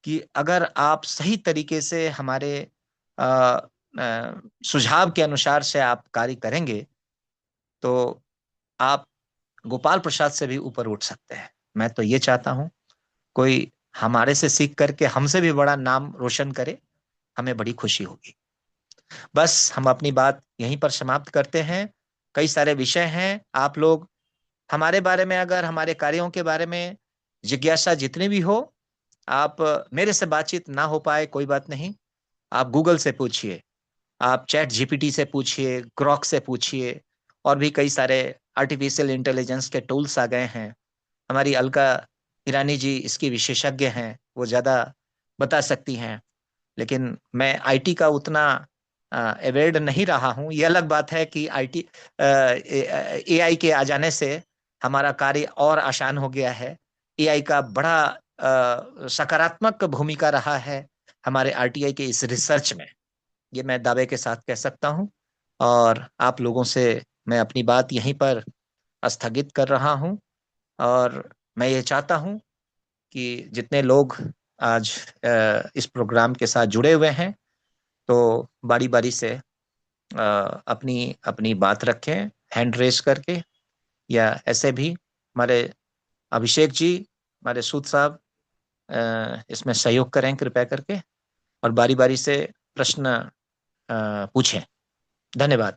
कि अगर आप सही तरीके से हमारे अ, सुझाव के अनुसार से आप कार्य करेंगे, तो आप गोपाल प्रसाद से भी ऊपर उठ सकते हैं। मैं तो ये चाहता हूं, कोई हमारे से सीख करके हमसे भी बड़ा नाम रोशन करे, हमें बड़ी खुशी होगी। बस हम अपनी बात यहीं पर समाप्त करते हैं। कई सारे विषय हैं। आप लोग हमारे बारे में, अगर हमारे कार्यों के बारे में जिज्ञासा जितनी भी हो, आप मेरे से बातचीत ना हो पाए कोई बात नहीं, आप गूगल से पूछिए, आप चैट जीपीटी से पूछिए, ग्रॉक से पूछिए, और भी कई सारे आर्टिफिशियल इंटेलिजेंस के टूल्स आ गए हैं। हमारी अलका ईरानी जी इसकी विशेषज्ञ हैं, वो ज़्यादा बता सकती हैं। लेकिन मैं आईटी का उतना अवेयर्ड नहीं रहा हूँ। ये अलग बात है कि आईटी एआई के आ जाने से हमारा कार्य और आसान हो गया है। एआई का बड़ा सकारात्मक भूमिका रहा है हमारे आरटीआई के इस रिसर्च में, ये मैं दावे के साथ कह सकता हूँ। और आप लोगों से मैं अपनी बात यहीं पर स्थगित कर रहा हूँ। और मैं ये चाहता हूँ कि जितने लोग आज इस प्रोग्राम के साथ जुड़े हुए हैं, तो बारी बारी से अपनी अपनी बात रखें, हैंड रेस करके, या ऐसे भी हमारे अभिषेक जी, हमारे सूद साहब इसमें सहयोग करें कृपया करके, और बारी बारी से प्रश्न पूछें। धन्यवाद।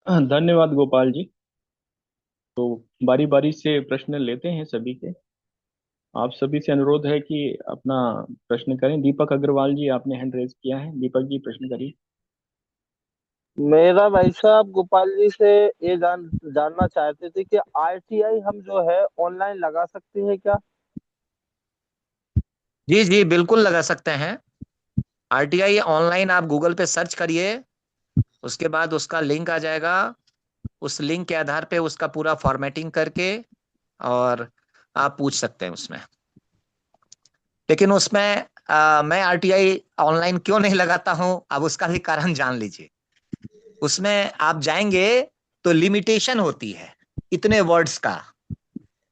धन्यवाद गोपाल जी। तो बारी बारी से प्रश्न लेते हैं सभी के। आप सभी से अनुरोध है कि अपना प्रश्न करें। दीपक अग्रवाल जी, आपने हैंड रेज किया है। दीपक जी, प्रश्न करिए। मेरा भाई साहब गोपाल जी से ये जानना चाहते थे कि आरटीआई हम जो है ऑनलाइन लगा सकते हैं क्या? जी जी, बिल्कुल लगा सकते हैं। आरटीआई ऑनलाइन आप गूगल पे सर्च करिए, उसके बाद उसका लिंक आ जाएगा। उस लिंक के आधार पे उसका पूरा फॉर्मेटिंग करके और आप पूछ सकते हैं उसमें। लेकिन उसमें मैं आरटीआई ऑनलाइन क्यों नहीं लगाता हूं, अब उसका भी कारण जान लीजिए। उसमें आप जाएंगे तो लिमिटेशन होती है इतने वर्ड्स का।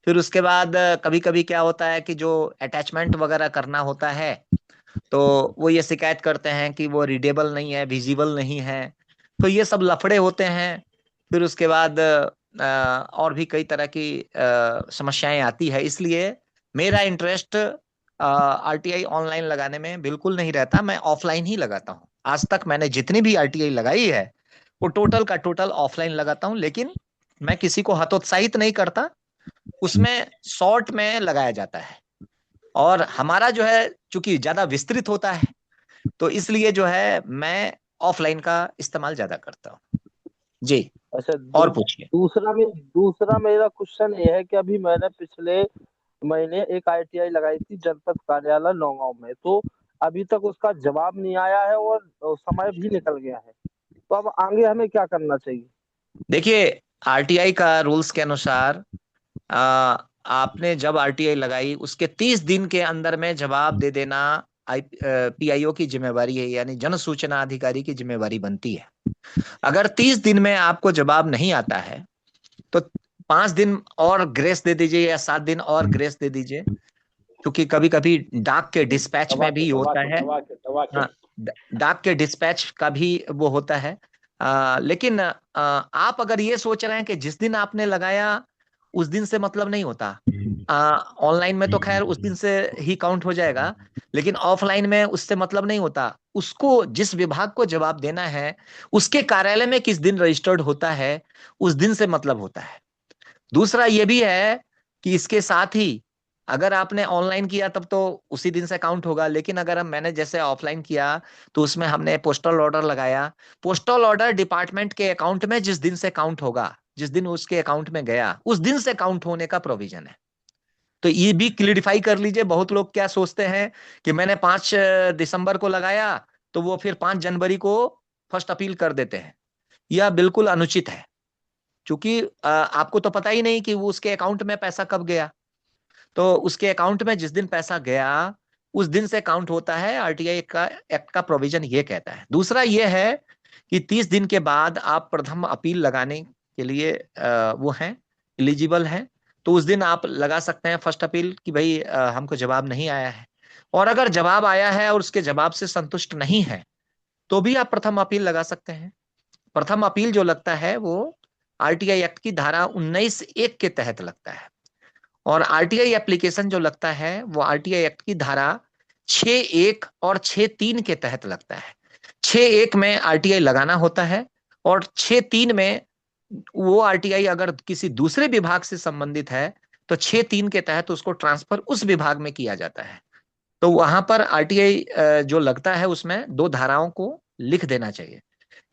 फिर उसके बाद कभी कभी क्या होता है कि जो अटैचमेंट वगैरह करना होता है, तो वो ये शिकायत करते हैं कि वो रीडेबल नहीं है, विजिबल नहीं है। तो ये सब लफड़े होते हैं। फिर उसके बाद और भी कई तरह की समस्याएं आती है। इसलिए मेरा इंटरेस्ट आरटीआई ऑनलाइन लगाने में बिल्कुल नहीं रहता, मैं ऑफलाइन ही लगाता हूँ। आज तक मैंने जितनी भी आरटीआई लगाई है वो टोटल का टोटल ऑफलाइन लगाता हूँ। लेकिन मैं किसी को हतोत्साहित नहीं करता, उसमें शॉर्ट में लगाया जाता है। और हमारा जो है चूंकि ज्यादा विस्तृत होता है, तो इसलिए जो है मैं ऑफलाइन का इस्तेमाल ज्यादा करता हूँ। जी, अच्छा, और पूछिए। दूसरा मेरा क्वेश्चन ये है कि अभी मैंने पिछले महीने एक आईटीआई लगाई थी जनपद कार्यालय नौगांव में, तो अभी तक उसका जवाब नहीं आया है और समय भी निकल गया है। तो अब आगे हमें क्या करना चाहिए? देखिए, आरटीआई का रूल्स के अनुसार आ, आपने जब आरटीआई लगाई उसके 30 दिन के अंदर में जवाब दे देना पीआईओ की जिम्मेवारी है, यानी जन सूचना अधिकारी की जिम्मेवारी बनती है। अगर 30 दिन में आपको जवाब नहीं आता है तो 5 दिन और ग्रेस दे दीजिए, या 7 दिन और ग्रेस दे दीजिए। क्योंकि कभी कभी डाक के डिस्पैच दबा में के भी दबा होता के है। दबा के दबा के। हाँ, डाक के डिस्पैच का भी वो होता है। लेकिन आप अगर ये सोच रहे हैं कि जिस दिन आपने लगाया उस दिन से मतलब नहीं होता। ऑनलाइन में तो खैर उस दिन से ही काउंट हो जाएगा, लेकिन ऑफलाइन में उससे मतलब नहीं होता। उसको जिस विभाग को जवाब देना है उसके कार्यालय में किस दिन रजिस्टर्ड होता है, उस दिन से मतलब होता है। दूसरा ये भी है कि इसके साथ ही अगर आपने ऑनलाइन किया तब तो उसी दिन से काउंट होगा, लेकिन अगर हम मैंने जैसे ऑफलाइन किया तो उसमें हमने पोस्टल ऑर्डर लगाया। पोस्टल ऑर्डर डिपार्टमेंट के अकाउंट में जिस दिन से काउंट होगा, जिस दिन उसके अकाउंट में गया उस दिन से काउंट होने का प्रोविजन है। तो ये भी क्लियरिफाई कर लीजिए। बहुत लोग क्या सोचते हैं कि मैंने 5 दिसंबर को लगाया तो वो फिर 5 जनवरी को फर्स्ट अपील कर देते हैं। यह बिल्कुल अनुचित है। क्योंकि आपको तो पता ही नहीं कि वो उसके अकाउंट में पैसा कब गया। तो उसके अकाउंट में जिस दिन पैसा गया उस दिन से काउंट होता है। आरटीआई का एक्ट का प्रोविजन ये कहता है। दूसरा ये है कि 30 दिन के बाद आप प्रथम अपील लगाने के लिए वो हैं, एलिजिबल हैं। तो उस दिन आप लगा सकते हैं फर्स्ट अपील कि भाई हमको जवाब नहीं आया है। और अगर जवाब आया है और उसके जवाब से संतुष्ट नहीं है तो भी आप प्रथम अपील लगा सकते हैं। प्रथम अपील जो लगता है वो आरटीआई एक्ट की धारा 19(1) के तहत लगता है। और आरटीआई एप्लीकेशन जो लगता है वो आरटीआई एक्ट की धारा 6(1) और 6(3) के तहत लगता है। 6(1) में आरटीआई लगाना होता है, और 6(3) में वो आरटीआई अगर किसी दूसरे विभाग से संबंधित है तो 6(3) के तहत उसको ट्रांसफर उस विभाग में किया जाता है। तो वहां पर आरटीआई जो लगता है उसमें दो धाराओं को लिख देना चाहिए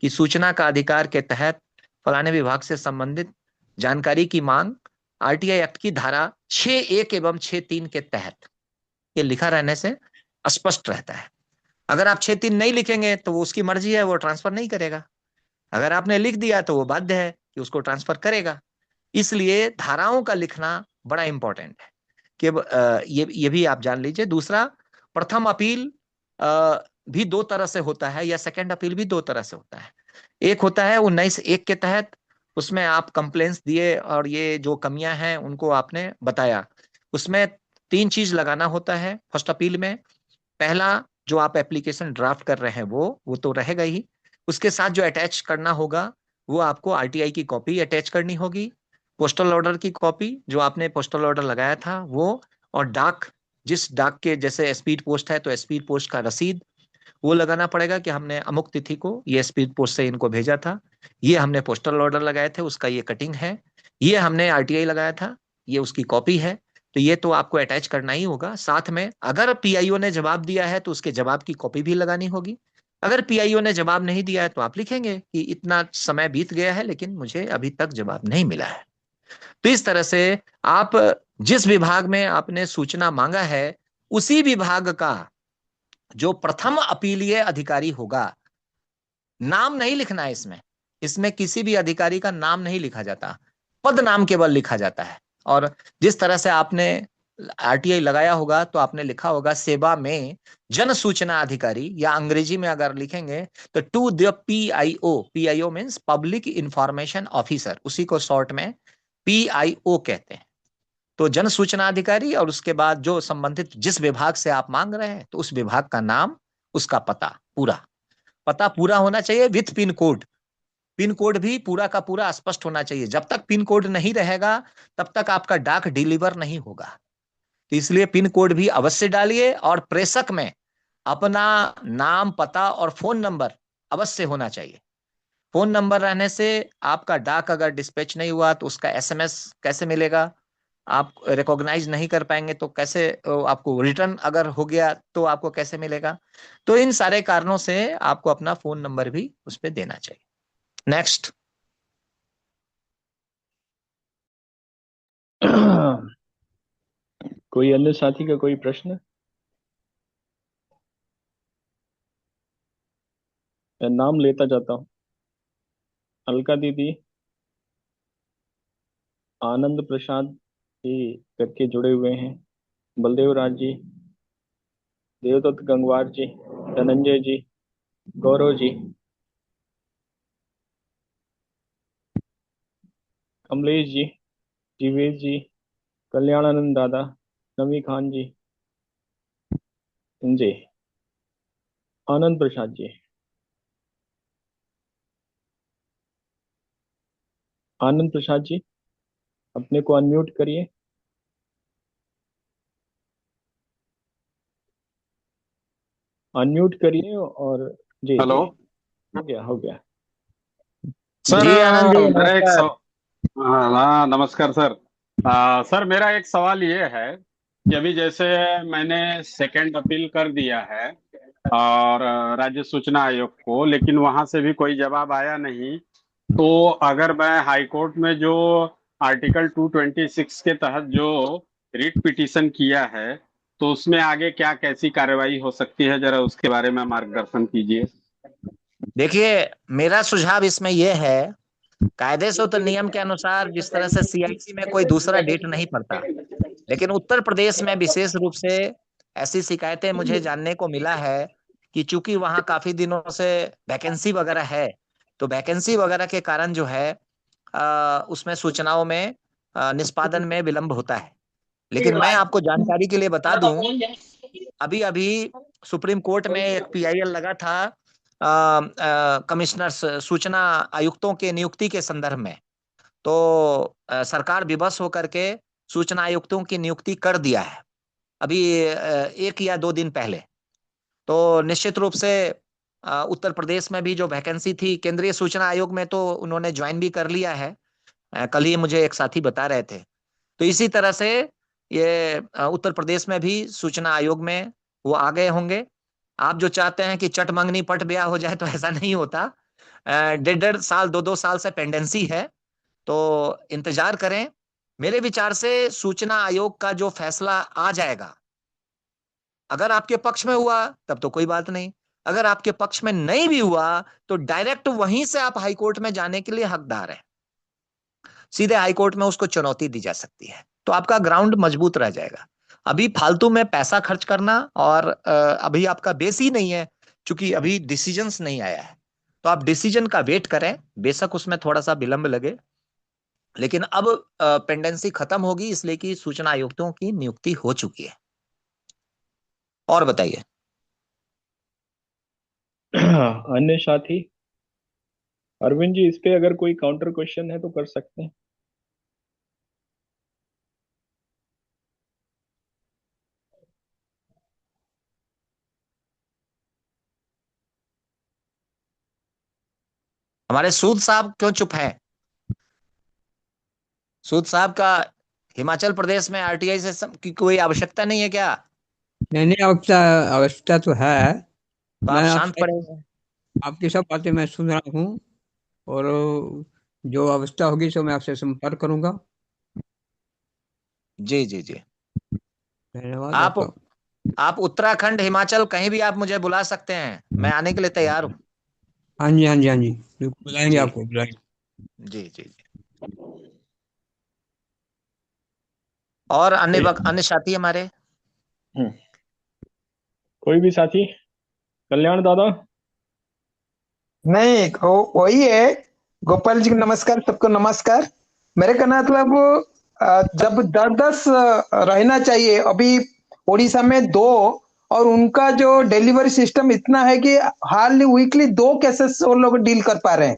कि सूचना का अधिकार के तहत फलाने विभाग से संबंधित जानकारी की मांग आरटीआई एक्ट की धारा 6(1) एवं 6(3) के तहत। ये लिखा रहने से स्पष्ट रहता है। अगर आप 6(3) नहीं लिखेंगे तो वो उसकी मर्जी है, वो ट्रांसफर नहीं करेगा। अगर आपने लिख दिया तो वो बाध्य है कि उसको ट्रांसफर करेगा। इसलिए धाराओं का लिखना बड़ा इंपॉर्टेंट है कि ये भी आप जान लीजिए। दूसरा, प्रथम अपील भी दो तरह से होता है, या सेकंड अपील भी दो तरह से होता है। एक होता है 19(1) के तहत, उसमें आप कंप्लेंट्स दिए और ये जो कमियां हैं उनको आपने बताया। उसमें 3 चीज लगाना होता है फर्स्ट अपील में। पहला जो आप एप्लीकेशन ड्राफ्ट कर रहे हैं वो तो रहेगा ही, उसके साथ जो अटैच करना होगा वो आपको आरटीआई की कॉपी अटैच करनी होगी, पोस्टल ऑर्डर की कॉपी जो आपने पोस्टल ऑर्डर लगाया था वो, और डाक, जिस डाक के जैसे स्पीड पोस्ट है तो स्पीड पोस्ट का रसीद वो लगाना पड़ेगा कि हमने अमुक तिथि को ये स्पीड पोस्ट से इनको भेजा था, ये हमने पोस्टल ऑर्डर लगाए थे उसका ये कटिंग है, ये हमने आरटीआई लगाया था ये उसकी कॉपी है। तो ये तो आपको अटैच करना ही होगा। साथ में अगर पीआईओ ने जवाब दिया है तो उसके जवाब की कॉपी भी लगानी होगी। अगर पीआईओ ने जवाब नहीं दिया है तो आप लिखेंगे कि इतना समय बीत गया है लेकिन मुझे अभी तक जवाब नहीं मिला है। तो इस तरह से आप जिस विभाग में आपने सूचना मांगा है उसी विभाग का जो प्रथम अपीलीय अधिकारी होगा, नाम नहीं लिखना है इसमें, इसमें किसी भी अधिकारी का नाम नहीं लिखा जाता, पद नाम केवल लिखा जाता है। और जिस तरह से आपने आरटीआई लगाया होगा तो आपने लिखा होगा सेवा में जन सूचना अधिकारी, या अंग्रेजी में अगर लिखेंगे तो to the PIO, PIO means public information officer, उसी को शॉर्ट में पीआईओ कहते हैं। तो जन सूचना अधिकारी और उसके बाद जो संबंधित जिस विभाग से आप मांग रहे हैं तो उस विभाग का नाम, उसका पता पूरा होना चाहिए with pin code. Pin code भी पूरा का पूरा स्पष्ट होना चाहिए। जब तक पिन कोड नहीं रहेगा तब तक आपका डाक डिलीवर नहीं होगा। तो इसलिए पिन कोड भी अवश्य डालिए और प्रेषक में अपना नाम, पता और फोन नंबर अवश्य होना चाहिए। फोन नंबर रहने से आपका डाक अगर डिस्पैच नहीं हुआ तो उसका एसएमएस कैसे मिलेगा, आप रिकॉग्नाइज नहीं कर पाएंगे तो कैसे, आपको रिटर्न अगर हो गया तो आपको कैसे मिलेगा। तो इन सारे कारणों से आपको अपना फोन नंबर भी उस पर देना चाहिए। नेक्स्ट। कोई अन्य साथी का कोई प्रश्न? मैं नाम लेता जाता हूँ। अलका दीदी, आनंद प्रसाद जी करके जुड़े हुए हैं, बलदेव राज जी, देवदत्त गंगवार जी, धनंजय जी, गौरव जी, कमलेश जी, जीवेश जी, कल्याणानंद दादा, नवी खान जी, जी, आनंद प्रसाद जी। आनंद प्रसाद जी, अपने को अनम्यूट करिए। अनम्यूट करिए और जी हेलो जी, हो गया। सर। जी आनंद जी मेरा एक नमस्कार। हाँ, नमस्कार सर। सर, मेरा एक सवाल ये है कि अभी जैसे मैंने सेकंड अपील कर दिया है और राज्य सूचना आयोग को, लेकिन वहां से भी कोई जवाब आया नहीं। तो अगर मैं हाई कोर्ट में जो आर्टिकल 226 के तहत जो रिट पिटीशन किया है तो उसमें आगे क्या कैसी कार्रवाई हो सकती है, जरा उसके बारे में मार्गदर्शन कीजिए। देखिए, मेरा सुझाव इसमें यह है, कायदे से तो नियम के अनुसार जिस तरह से सीआईसी में कोई दूसरा डेट नहीं पड़ता, लेकिन उत्तर प्रदेश में विशेष रूप से ऐसी शिकायतें मुझे जानने को मिला है कि चूंकि वहां काफी दिनों से वैकेंसी वगैरह है, तो वैकेंसी वगैरह के कारण जो है उसमें सूचनाओं में निष्पादन में विलंब होता है। लेकिन मैं आपको जानकारी के लिए बता दूं, अभी अभी सुप्रीम कोर्ट में एक पीआईएल लगा था कमिश्नर सूचना आयुक्तों के नियुक्ति के संदर्भ में। तो सरकार विवश होकर के सूचना आयुक्तों की नियुक्ति कर दिया है अभी 1 या 2 दिन पहले। तो निश्चित रूप से उत्तर प्रदेश में भी जो वैकेंसी थी केंद्रीय सूचना आयोग में तो उन्होंने ज्वाइन भी कर लिया है। कल ही मुझे एक साथी बता रहे थे। तो इसी तरह से ये उत्तर प्रदेश में भी सूचना आयोग में वो आ गए होंगे। आप जो चाहते हैं कि चट मंगनी पट ब्याह हो जाए तो ऐसा नहीं होता। 1.5 साल 2-2 साल से पेंडेंसी है, तो इंतजार करें। मेरे विचार से सूचना आयोग का जो फैसला आ जाएगा, अगर आपके पक्ष में हुआ तब तो कोई बात नहीं, अगर आपके पक्ष में नहीं भी हुआ तो डायरेक्ट वहीं से आप हाईकोर्ट में जाने के लिए हकदार हैं। सीधे हाईकोर्ट में उसको चुनौती दी जा सकती है, तो आपका ग्राउंड मजबूत रह जाएगा। अभी फालतू में पैसा खर्च करना, और अभी आपका बेस ही नहीं है, क्योंकि अभी डिसीजंस नहीं आया है, तो आप डिसीजन का वेट करें। बेशक उसमें थोड़ा सा विलंब लगे, लेकिन अब पेंडेंसी खत्म होगी इसलिए कि सूचना आयुक्तों की नियुक्ति हो चुकी है। और बताइए। अन्य साथी, अरविंद जी, इस पे अगर कोई काउंटर क्वेश्चन है तो कर सकते हैं। हमारे सूद साहब क्यों चुप है? सूद साहब का हिमाचल प्रदेश में आरटीआई से की कोई आवश्यकता नहीं है क्या? नहीं नहीं, आवश्यकता आवश्यकता तो है। तो आप मैं शांत आपसे पड़े हैं। आपकी सब बातें मैं सुन रहा हूँ, और जो आवश्यकता होगी सो मैं आपसे संपर्क करूंगा। जी जी जी। धन्यवाद आप आपका। आप उत्तराखंड, हिमाचल कहीं भी आप मुझे बुला सकते हैं, मैं आने के लिए तैयार हूँ। हाँ जी, हाँ जी, हाँ जी, बिल्कुल बुलाएंगे, जी आपको बुलाएंगे। जी जी जी। और कोई अन्य साथी हमारे। हम्म, कोई भी साथी, कल्याण दादा। नहीं, वही है। गोपाल जी को नमस्कार, सबको नमस्कार। मेरे कहना मतलब जब 10-10 रहना चाहिए, अभी उड़ीसा में 2, और उनका जो डिलीवरी सिस्टम इतना है कि हार्डली वीकली 2 केसेस वो लोग डील कर पा रहे हैं,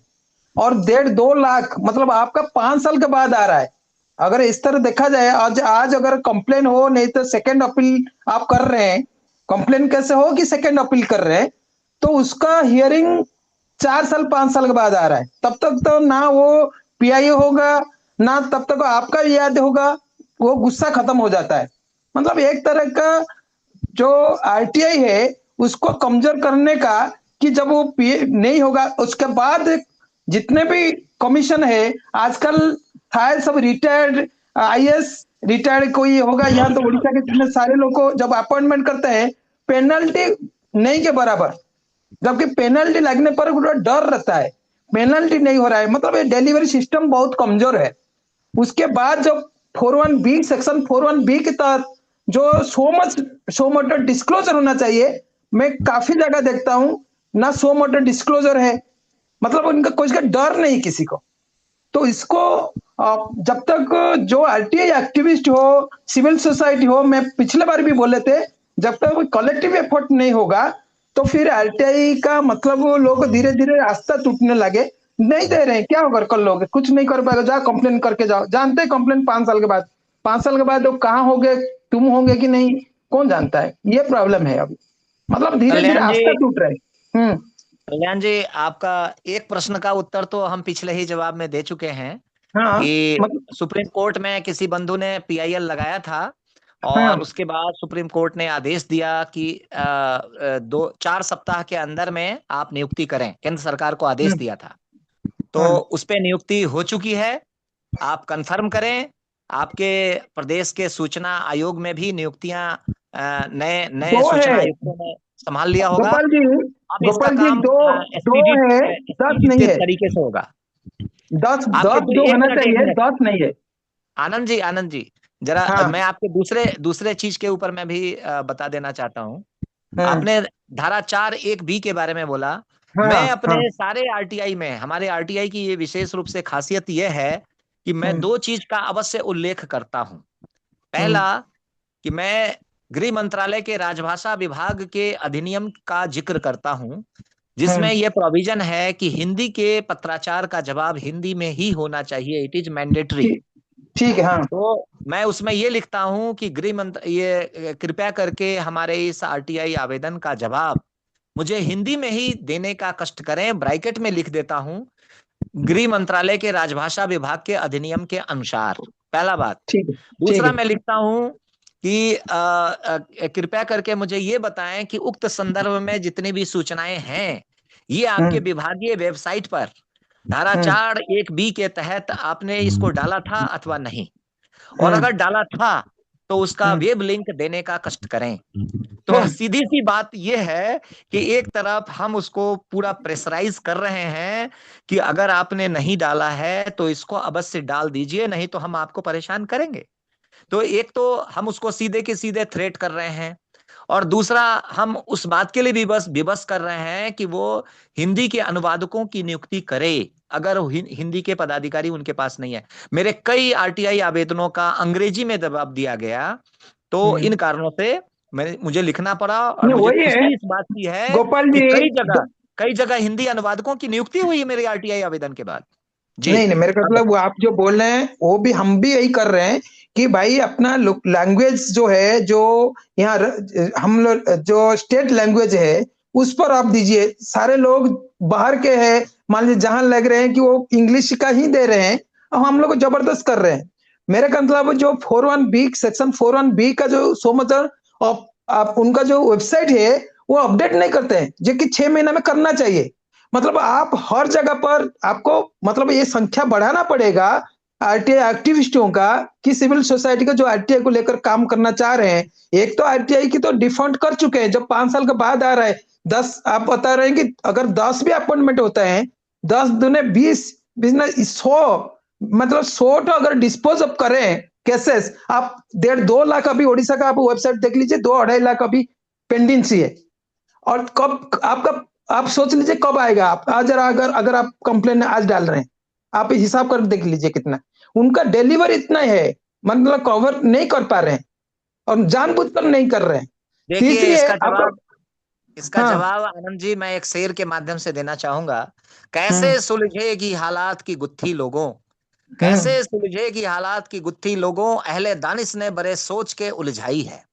और 1.5-2 लाख, मतलब आपका 5 साल के बाद आ रहा है। अगर इस तरह देखा जाए, आज आज अगर कंप्लेन हो, नहीं तो सेकंड अपील आप कर रहे हैं, कंप्लेन कैसे हो कि सेकंड अपील कर रहे हैं, तो उसका हियरिंग 4 साल 5 साल के बाद आ रहा है। तब तक तो ना वो पीआई होगा, ना तब तक आपका याद होगा, वो गुस्सा खत्म हो जाता है। मतलब एक तरह का जो आरटीआई है उसको कमजोर करने का, कि जब वो नहीं होगा उसके बाद जितने भी कमीशन है आजकल, शायद सब रिटायर्ड आईएएस, रिटायर्ड कोई होगा यहाँ, तो उड़ीसा के जितने सारे लोग को जब अपॉइंटमेंट करते हैं, पेनल्टी नहीं के बराबर, जबकि पेनल्टी लगने पर पूरा डर रहता है, पेनल्टी नहीं हो रहा है। मतलब ये डिलीवरी सिस्टम बहुत कमजोर है। उसके बाद जब 41 बी, सेक्शन 41 बी के तहत जो सो मोटर डिस्क्लोजर होना चाहिए, मैं काफी जगह देखता हूं ना सो मोटर डिस्क्लोजर है, मतलब उनका कुछ का डर नहीं किसी को। तो इसको जब तक जो आरटीआई एक्टिविस्ट हो, सिविल सोसाइटी हो, मैं पिछले बार भी बोले थे, जब तक कलेक्टिव एफर्ट नहीं होगा तो फिर आरटीआई का मतलब वो लोग धीरे धीरे आस्था टूटने लगे। नहीं दे रहे हैं, क्या होगा, कर लोगे कुछ नहीं कर पाएगा, जाओ कंप्लेन करके जाओ। जानते हैं कंप्लेन 5 साल के बाद, 5 साल के बाद वो कहाँ होंगे, तुम होंगे कि नहीं, कौन जानता है। ये प्रॉब्लम है अभी, मतलब धीरे धीरे कल्याण जी, आस्था टूट रहा है। कल्याण जी, आपका एक प्रश्न का उत्तर तो हम पिछले ही जवाब में दे चुके हैं हाँ, कि मतलब सुप्रीम कोर्ट में किसी बंधु ने पीआईएल लगाया था, हाँ, और उसके बाद सुप्रीम कोर्ट ने आदेश दिया कि 4 सप्ताह के अंदर में आप नियुक्ति करें, केंद्र सरकार को आदेश हम्म, दिया था। तो हाँ, उस पे नियुक्ति हो चुकी है। आप कंफर्म करें। आपके प्रदेश के सूचना आयोग में भी नियुक्तियां नए नए दो सूचना है आयुक्तों ने संभाल लिया होगा। गोपाल जी। अब इसका गोपाल जी, काम दो दो एसपीडी है, 10 एसपीडी नहीं के है। तरीके से होगा। 10 आपके 10 जो एक होना मिनट, एक चाहिए, मिनट, 10 नहीं है। आनंद जी, आनंद जी, जरा हाँ, मैं आपके दूसरे दूसरे चीज के ऊपर मैं भी बता देना चाहता हूँ। हाँ, आपने धारा 4(1)(b) के बारे में बोला। हाँ, मैं अपने हाँ, सारे आरटीआई में, हमारे आरटीआई की ये विशेष रूप से खासियत यह है कि मैं हम्म, 2 चीज का अवश्य उल्लेख करता हूँ। हम्म, पहला, कि मैं गृह मंत्रालय के राजभाषा विभाग के अधिनियम का जिक्र करता हूं, जिसमें हम्म, यह प्रोविजन है कि हिंदी के पत्राचार का जवाब हिंदी में ही होना चाहिए, इट इज मैंडेटरी। ठीक, ठीक है, हाँ, तो मैं उसमें ये लिखता हूं कि गृह मंत्र ये कृपया करके हमारे इस आरटीआई आवेदन का जवाब मुझे हिंदी में ही देने का कष्ट करें। ब्रैकेट में लिख देता हूं, गृह मंत्रालय के राजभाषा विभाग के अधिनियम के अनुसार। पहला बात। ठीक है, ठीक दूसरा, है, मैं लिखता हूं कि कृपया करके मुझे ये बताएं कि उक्त संदर्भ में जितनी भी सूचनाएं हैं, ये आपके हम्म, विभागीय वेबसाइट पर धारा हम्म, 4(1)(b) के तहत आपने इसको डाला था अथवा नहीं, और हम्म, अगर डाला था तो उसका हम्म, वेब लिंक देने का कष्ट करें। तो हम्म, सीधी सी बात यह है कि एक तरफ हम उसको पूरा प्रेशराइज कर रहे हैं कि अगर आपने नहीं डाला है तो इसको अवश्य डाल दीजिए, नहीं तो हम आपको परेशान करेंगे। तो एक तो हम उसको सीधे के सीधे थ्रेट कर रहे हैं, और दूसरा, हम उस बात के लिए भी बस विवश कर रहे हैं कि वो हिंदी के अनुवादकों की नियुक्ति करे, अगर हिंदी के पदाधिकारी उनके पास नहीं है। मेरे कई आरटीआई आवेदनों का अंग्रेजी में जवाब दिया गया, तो हम्म। इन कारणों से मुझे लिखना पड़ा, और नहीं, मुझे वही है खुशी इस बात की है गोपाल कि जी, कई जगह कई जगह हिंदी अनुवादकों की नियुक्ति हुई है मेरे आरटीआई आवेदन के बाद। जी नहीं नहीं, मेरे का मतलब वो आप जो बोल रहे हैं वो भी हम भी यही कर रहे हैं कि भाई अपना लैंग्वेज जो है, जो यहाँ हम लोग जो स्टेट लैंग्वेज है उस पर आप दीजिए। सारे लोग बाहर के हैं, मान लीजिए जहां लग रहे हैं कि वो इंग्लिश का ही दे रहे हैं, और हम लोग को जबरदस्त कर रहे हैं। मेरे का मतलब जो 41B सेक्शन 41B का जो सो मतलब आप उनका जो वेबसाइट है वो अपडेट नहीं करते हैं, जो कि 6 महीना में करना चाहिए। मतलब आप हर जगह पर आपको मतलब ये संख्या बढ़ाना पड़ेगा आरटीआई एक्टिविस्टों का, कि सिविल सोसाइटी का जो आरटीआई को लेकर काम करना चाह रहे हैं। एक तो आरटीआई की तो डिफॉल्ट कर चुके हैं, जब 5 साल के बाद आ रहा है 10, आप बता रहे हैं कि अगर 10 भी अपॉइंटमेंट होता है, 10 दूने 20, बिजनेस 100, मतलब 100 तो अगर डिस्पोज अप करें केसेस, आप 1.5-2 लाख अभी उड़ीसा का आप वेबसाइट देख लीजिए, 2-2.5 लाख अभी पेंडिंग सी है। और कब आपका, आप सोच लीजिए कब आएगा। आप आज जरा अगर अगर आप कंप्लेन आज डाल रहे हैं, आप हिसाब कर देख लीजिए कितना उनका डिलीवर इतना है, मतलब कवर नहीं कर पा रहे हैं और जानबूझकर नहीं कर रहे हैं। देखिए इसलिए इसका आपका हाँ। जवाब आनंद जी मैं एक शेर के माध्यम से देना चाहूंगा। हम्म कैसे सुलझेगी हालात की गुत्थी लोगों, हम्म कैसे सुलझेगी हालात की गुत्थी लोगों, अहले दानिश ने बड़े सोच के उलझाई है।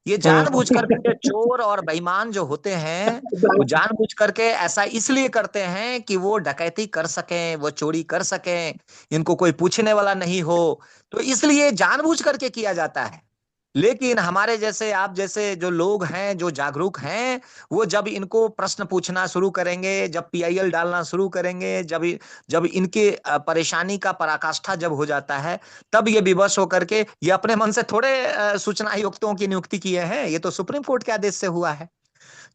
ये जानबूझ करके जो चोर और बेईमान जो होते हैं, वो जानबूझ करके ऐसा इसलिए करते हैं कि वो डकैती कर सकें, वो चोरी कर सकें, इनको कोई पूछने वाला नहीं हो, तो इसलिए जानबूझ करके किया जाता है। लेकिन हमारे जैसे आप जैसे जो लोग हैं, जो जागरूक हैं, वो जब इनको प्रश्न पूछना शुरू करेंगे, जब पीआईएल डालना शुरू करेंगे, जब इनके परेशानी का पराकाष्ठा जब हो जाता है, तब ये विवश होकर के ये अपने मन से थोड़े सूचना आयुक्तों की नियुक्ति किए हैं, ये तो सुप्रीम कोर्ट के आदेश से हुआ है।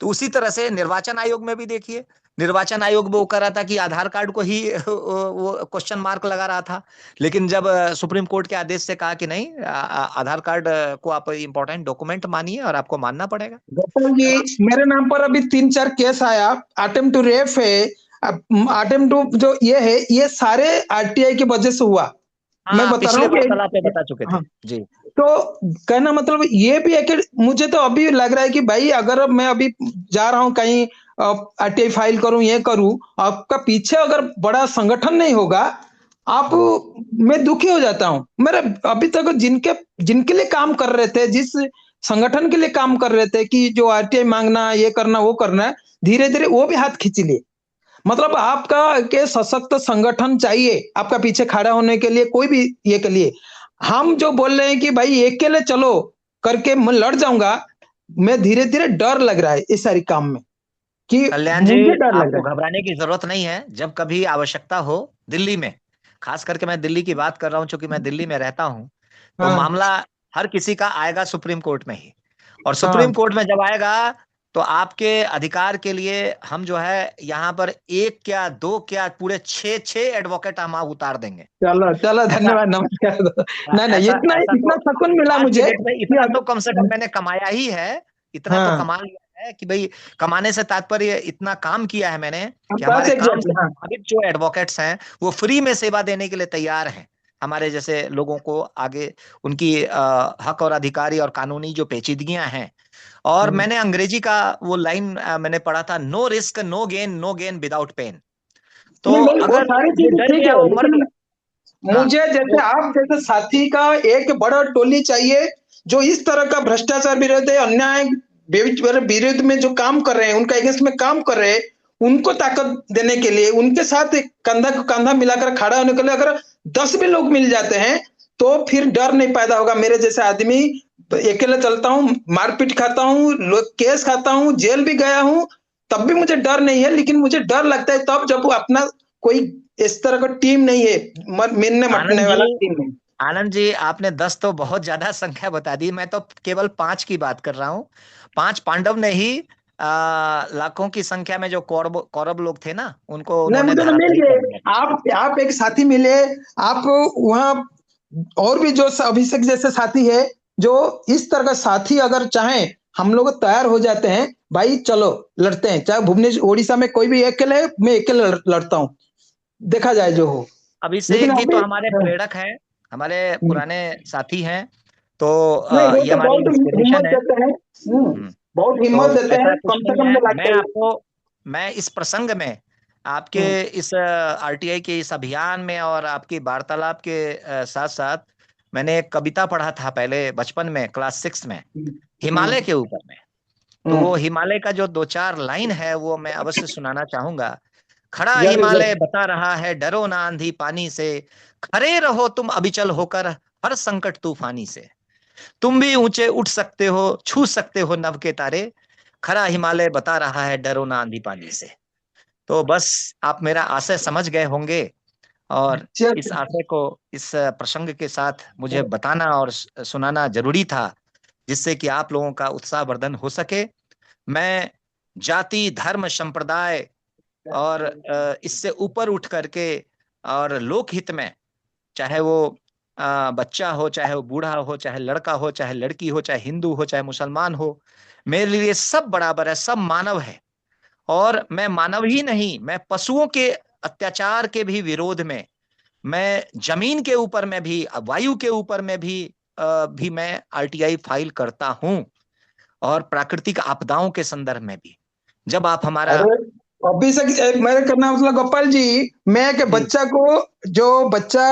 तो उसी तरह से निर्वाचन आयोग में भी देखिए, निर्वाचन आयोग वो कर रहा था कि आधार कार्ड को ही वो क्वेश्चन मार्क लगा रहा था। लेकिन जब सुप्रीम कोर्ट के आदेश से कहा कि नहीं, आधार कार्ड को आप इम्पोर्टेंट डॉक्यूमेंट मानिए और आपको मानना पड़ेगा। गोपाल जी, मेरे नाम पर अभी 3-4 केस आया। अटेम्प्ट टू रेप है, अटेम्प्ट टू जो ये है, ये सारे आरटीआई की वजह से हुआ। मैं हाँ, बता रहा पिछले हूँ वार्तालाप पे कि बता चुके थे। हाँ, जी तो कहना मतलब ये भी है कि मुझे तो अभी लग रहा है कि भाई अगर मैं अभी जा रहा हूं कहीं आरटीआई फाइल करूं, ये करूं, आपका पीछे अगर बड़ा संगठन नहीं होगा, आप, मैं दुखी हो जाता हूं। मेरे अभी तक जिनके जिनके लिए काम कर रहे थे, जिस संगठन के लिए काम कर रहे थे कि जो आरटीआई मांगना, ये करना, वो करना, धीरे धीरे वो भी हाथ खींच लिए। मतलब आपका के सशक्त संगठन चाहिए आपका पीछे खड़ा होने के लिए, कोई भी ये के लिए। हम जो बोल रहे हैं कि भाई अकेले चलो करके मैं लड़ जाऊंगा, मैं धीरे धीरे डर लग रहा है इस सारी काम में, कि कल्याण जी, मुझे डर लग आपको रहा है। घबराने की जरूरत नहीं है। जब कभी आवश्यकता हो दिल्ली में, खास करके मैं दिल्ली की बात कर रहा हूं क्योंकि मैं दिल्ली में रहता हूं, तो हाँ मामला हर किसी का आएगा सुप्रीम कोर्ट में ही। और हाँ, सुप्रीम कोर्ट में जब आएगा तो आपके अधिकार के लिए हम जो है यहाँ पर एक क्या दो क्या पूरे छह छह एडवोकेट हम वहां उतार देंगे। चलो चलो, ऐसा धन्यवाद, नमस्कार। नहीं नहीं, ऐसा इतना ऐसा इतना तो सुकून मिला आज की मुझे डेट में कि इतना तो कम से कम मैंने कमाया ही है। इतना तो हाँ, कमा लिया है कि भाई, कमाने से तात्पर्य इतना काम किया है मैंने कि बस हमारे काम से एग्जैक्टली, हाँ। प्रभावित जो एडवोकेट्स हैं वो फ्री में सेवा देने के लिए तैयार हैं, हमारे जैसे लोगों को आगे उनकी हक और अधिकारी और कानूनी जो पेचीदगियां हैं। और मैंने अंग्रेजी का वो लाइन मैंने पढ़ा था, no risk no gain, no gain without pain. तो नहीं नहीं, वो अगर सारी जो चीजें डर ठीक गया है, वो मर लेकिन गया। हाँ, मुझे जैसे तो आप जैसे साथी का एक बड़ा टोली चाहिए, जो इस तरह का भ्रष्टाचार विरोध है, अन्याय विरुद्ध में जो काम कर रहे हैं, उनका अगेंस्ट में काम कर रहे हैं, उनको ताकत देने के लिए, उनके साथ एक कंधा को कंधा मिलाकर खड़ा होने के लिए अगर 10 भी लोग मिल जाते हैं, तो फिर डर नहीं पैदा होगा। मेरे जैसे आदमी अकेले चलता हूँ, मारपीट खाता हूँ, केस खाता हूँ, जेल भी गया हूँ, तब भी मुझे डर नहीं है। लेकिन मुझे डर लगता है तब जब वो अपना कोई इस तरह का टीम नहीं है, मिलने आनंद मटने वाला जी, टीम नहीं। आनंद जी आपने 10 तो बहुत ज्यादा संख्या बता दी, मैं तो केवल 5 की बात कर रहा हूँ। 5 पांडव ने ही लाखों की संख्या में जो कौरव कौरव लोग थे ना, उनको नहीं, उन्होंने मुझे तो मिल धराशायी कर गए। दिया। आप एक साथी मिले, आप वहाँ और भी जो अभिषेक जैसे साथी है, जो इस तरह का साथी अगर चाहें, हम लोग तैयार हो जाते हैं। भाई चलो लड़ते हैं, चाहे भुवनेश्वर उड़ीसा में कोई भी अकेले है, मैं अकेले लड़ता हूँ, देखा जाए जो हो। लेकिन अभिषेक जी तो अभी हमारे प्रेरक हैं, हमारे पुराने साथी हैं। तो नहीं, वो ये तो हमारी बहुत इंस्पिरेशन हिम्मत है। देते हैं। हम्म, बहुत हिम्मत तो देते ऐसा हैं, कुछ कम से नहीं कम है। में लाते हैं। मैं इस प्रसंग में आपके इस आरटीआई के इस अभियान में और आपकी वार्तालाप के साथ साथ मैंने एक कविता पढ़ा था पहले बचपन में, क्लास 6 में, हिमालय के ऊपर में। तो वो हिमालय का जो 2-4 लाइन है वो मैं अवश्य सुनाना चाहूंगा। खड़ा हिमालय बता रहा है डरो ना आंधी पानी से, खड़े रहो तुम अविचल होकर हर संकट तूफानी से। तुम भी ऊंचे उठ सकते हो, छू सकते हो नभ के तारे, खड़ा हिमालय बता रहा है डरो ना आंधी पानी से। तो बस आप मेरा आशय समझ गए होंगे, और इस आशय को इस प्रसंग के साथ मुझे बताना और सुनाना जरूरी था, जिससे कि आप लोगों का उत्साहवर्धन हो सके। मैं जाति धर्म संप्रदाय और इससे ऊपर उठ करके और लोकहित में, चाहे वो बच्चा हो, चाहे वो बूढ़ा हो, चाहे लड़का हो, चाहे लड़की हो, चाहे हिंदू हो, चाहे मुसलमान हो, मेरे लिए सब बराबर है, सब मानव है। और मैं मानव ही नहीं, मैं पशुओं के अत्याचार के भी विरोध में, मैं जमीन के ऊपर में भी, वायु के ऊपर में भी मैं आरटीआई फाइल करता हूं, और प्राकृतिक आपदाओं के संदर्भ में भी। जब आप हमारा अरे अभी से मेरे करना मतलब गोपाल जी, मैं के बच्चा को, जो बच्चा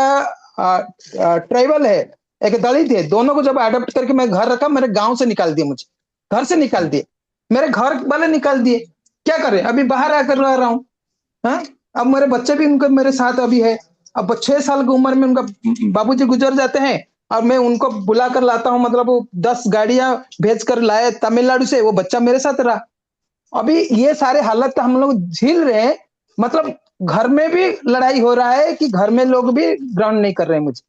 ट्राइबल है, एक दलित है, दोनों को जब अडॉप्ट करके मैं घर रखा, मेरे गांव से निकाल दिए, मुझे घर से निकाल दिए, मेरे घर वाले निकाल दिए। क्या करें, अभी बाहर आकर रह रहा हूँ। हाँ, अब मेरे बच्चे भी उनके मेरे साथ अभी है। अब 6 साल की उम्र में उनका बाबूजी गुजर जाते हैं, और मैं उनको बुला कर लाता हूँ, मतलब वो 10 गाड़ियां भेज कर लाए तमिलनाडु से, वो बच्चा मेरे साथ रहा। अभी ये सारे हालत हम लोग झेल रहे हैं, मतलब घर में भी लड़ाई हो रहा है कि घर में लोग भी ग्राउंड नहीं कर रहे हैं मुझे,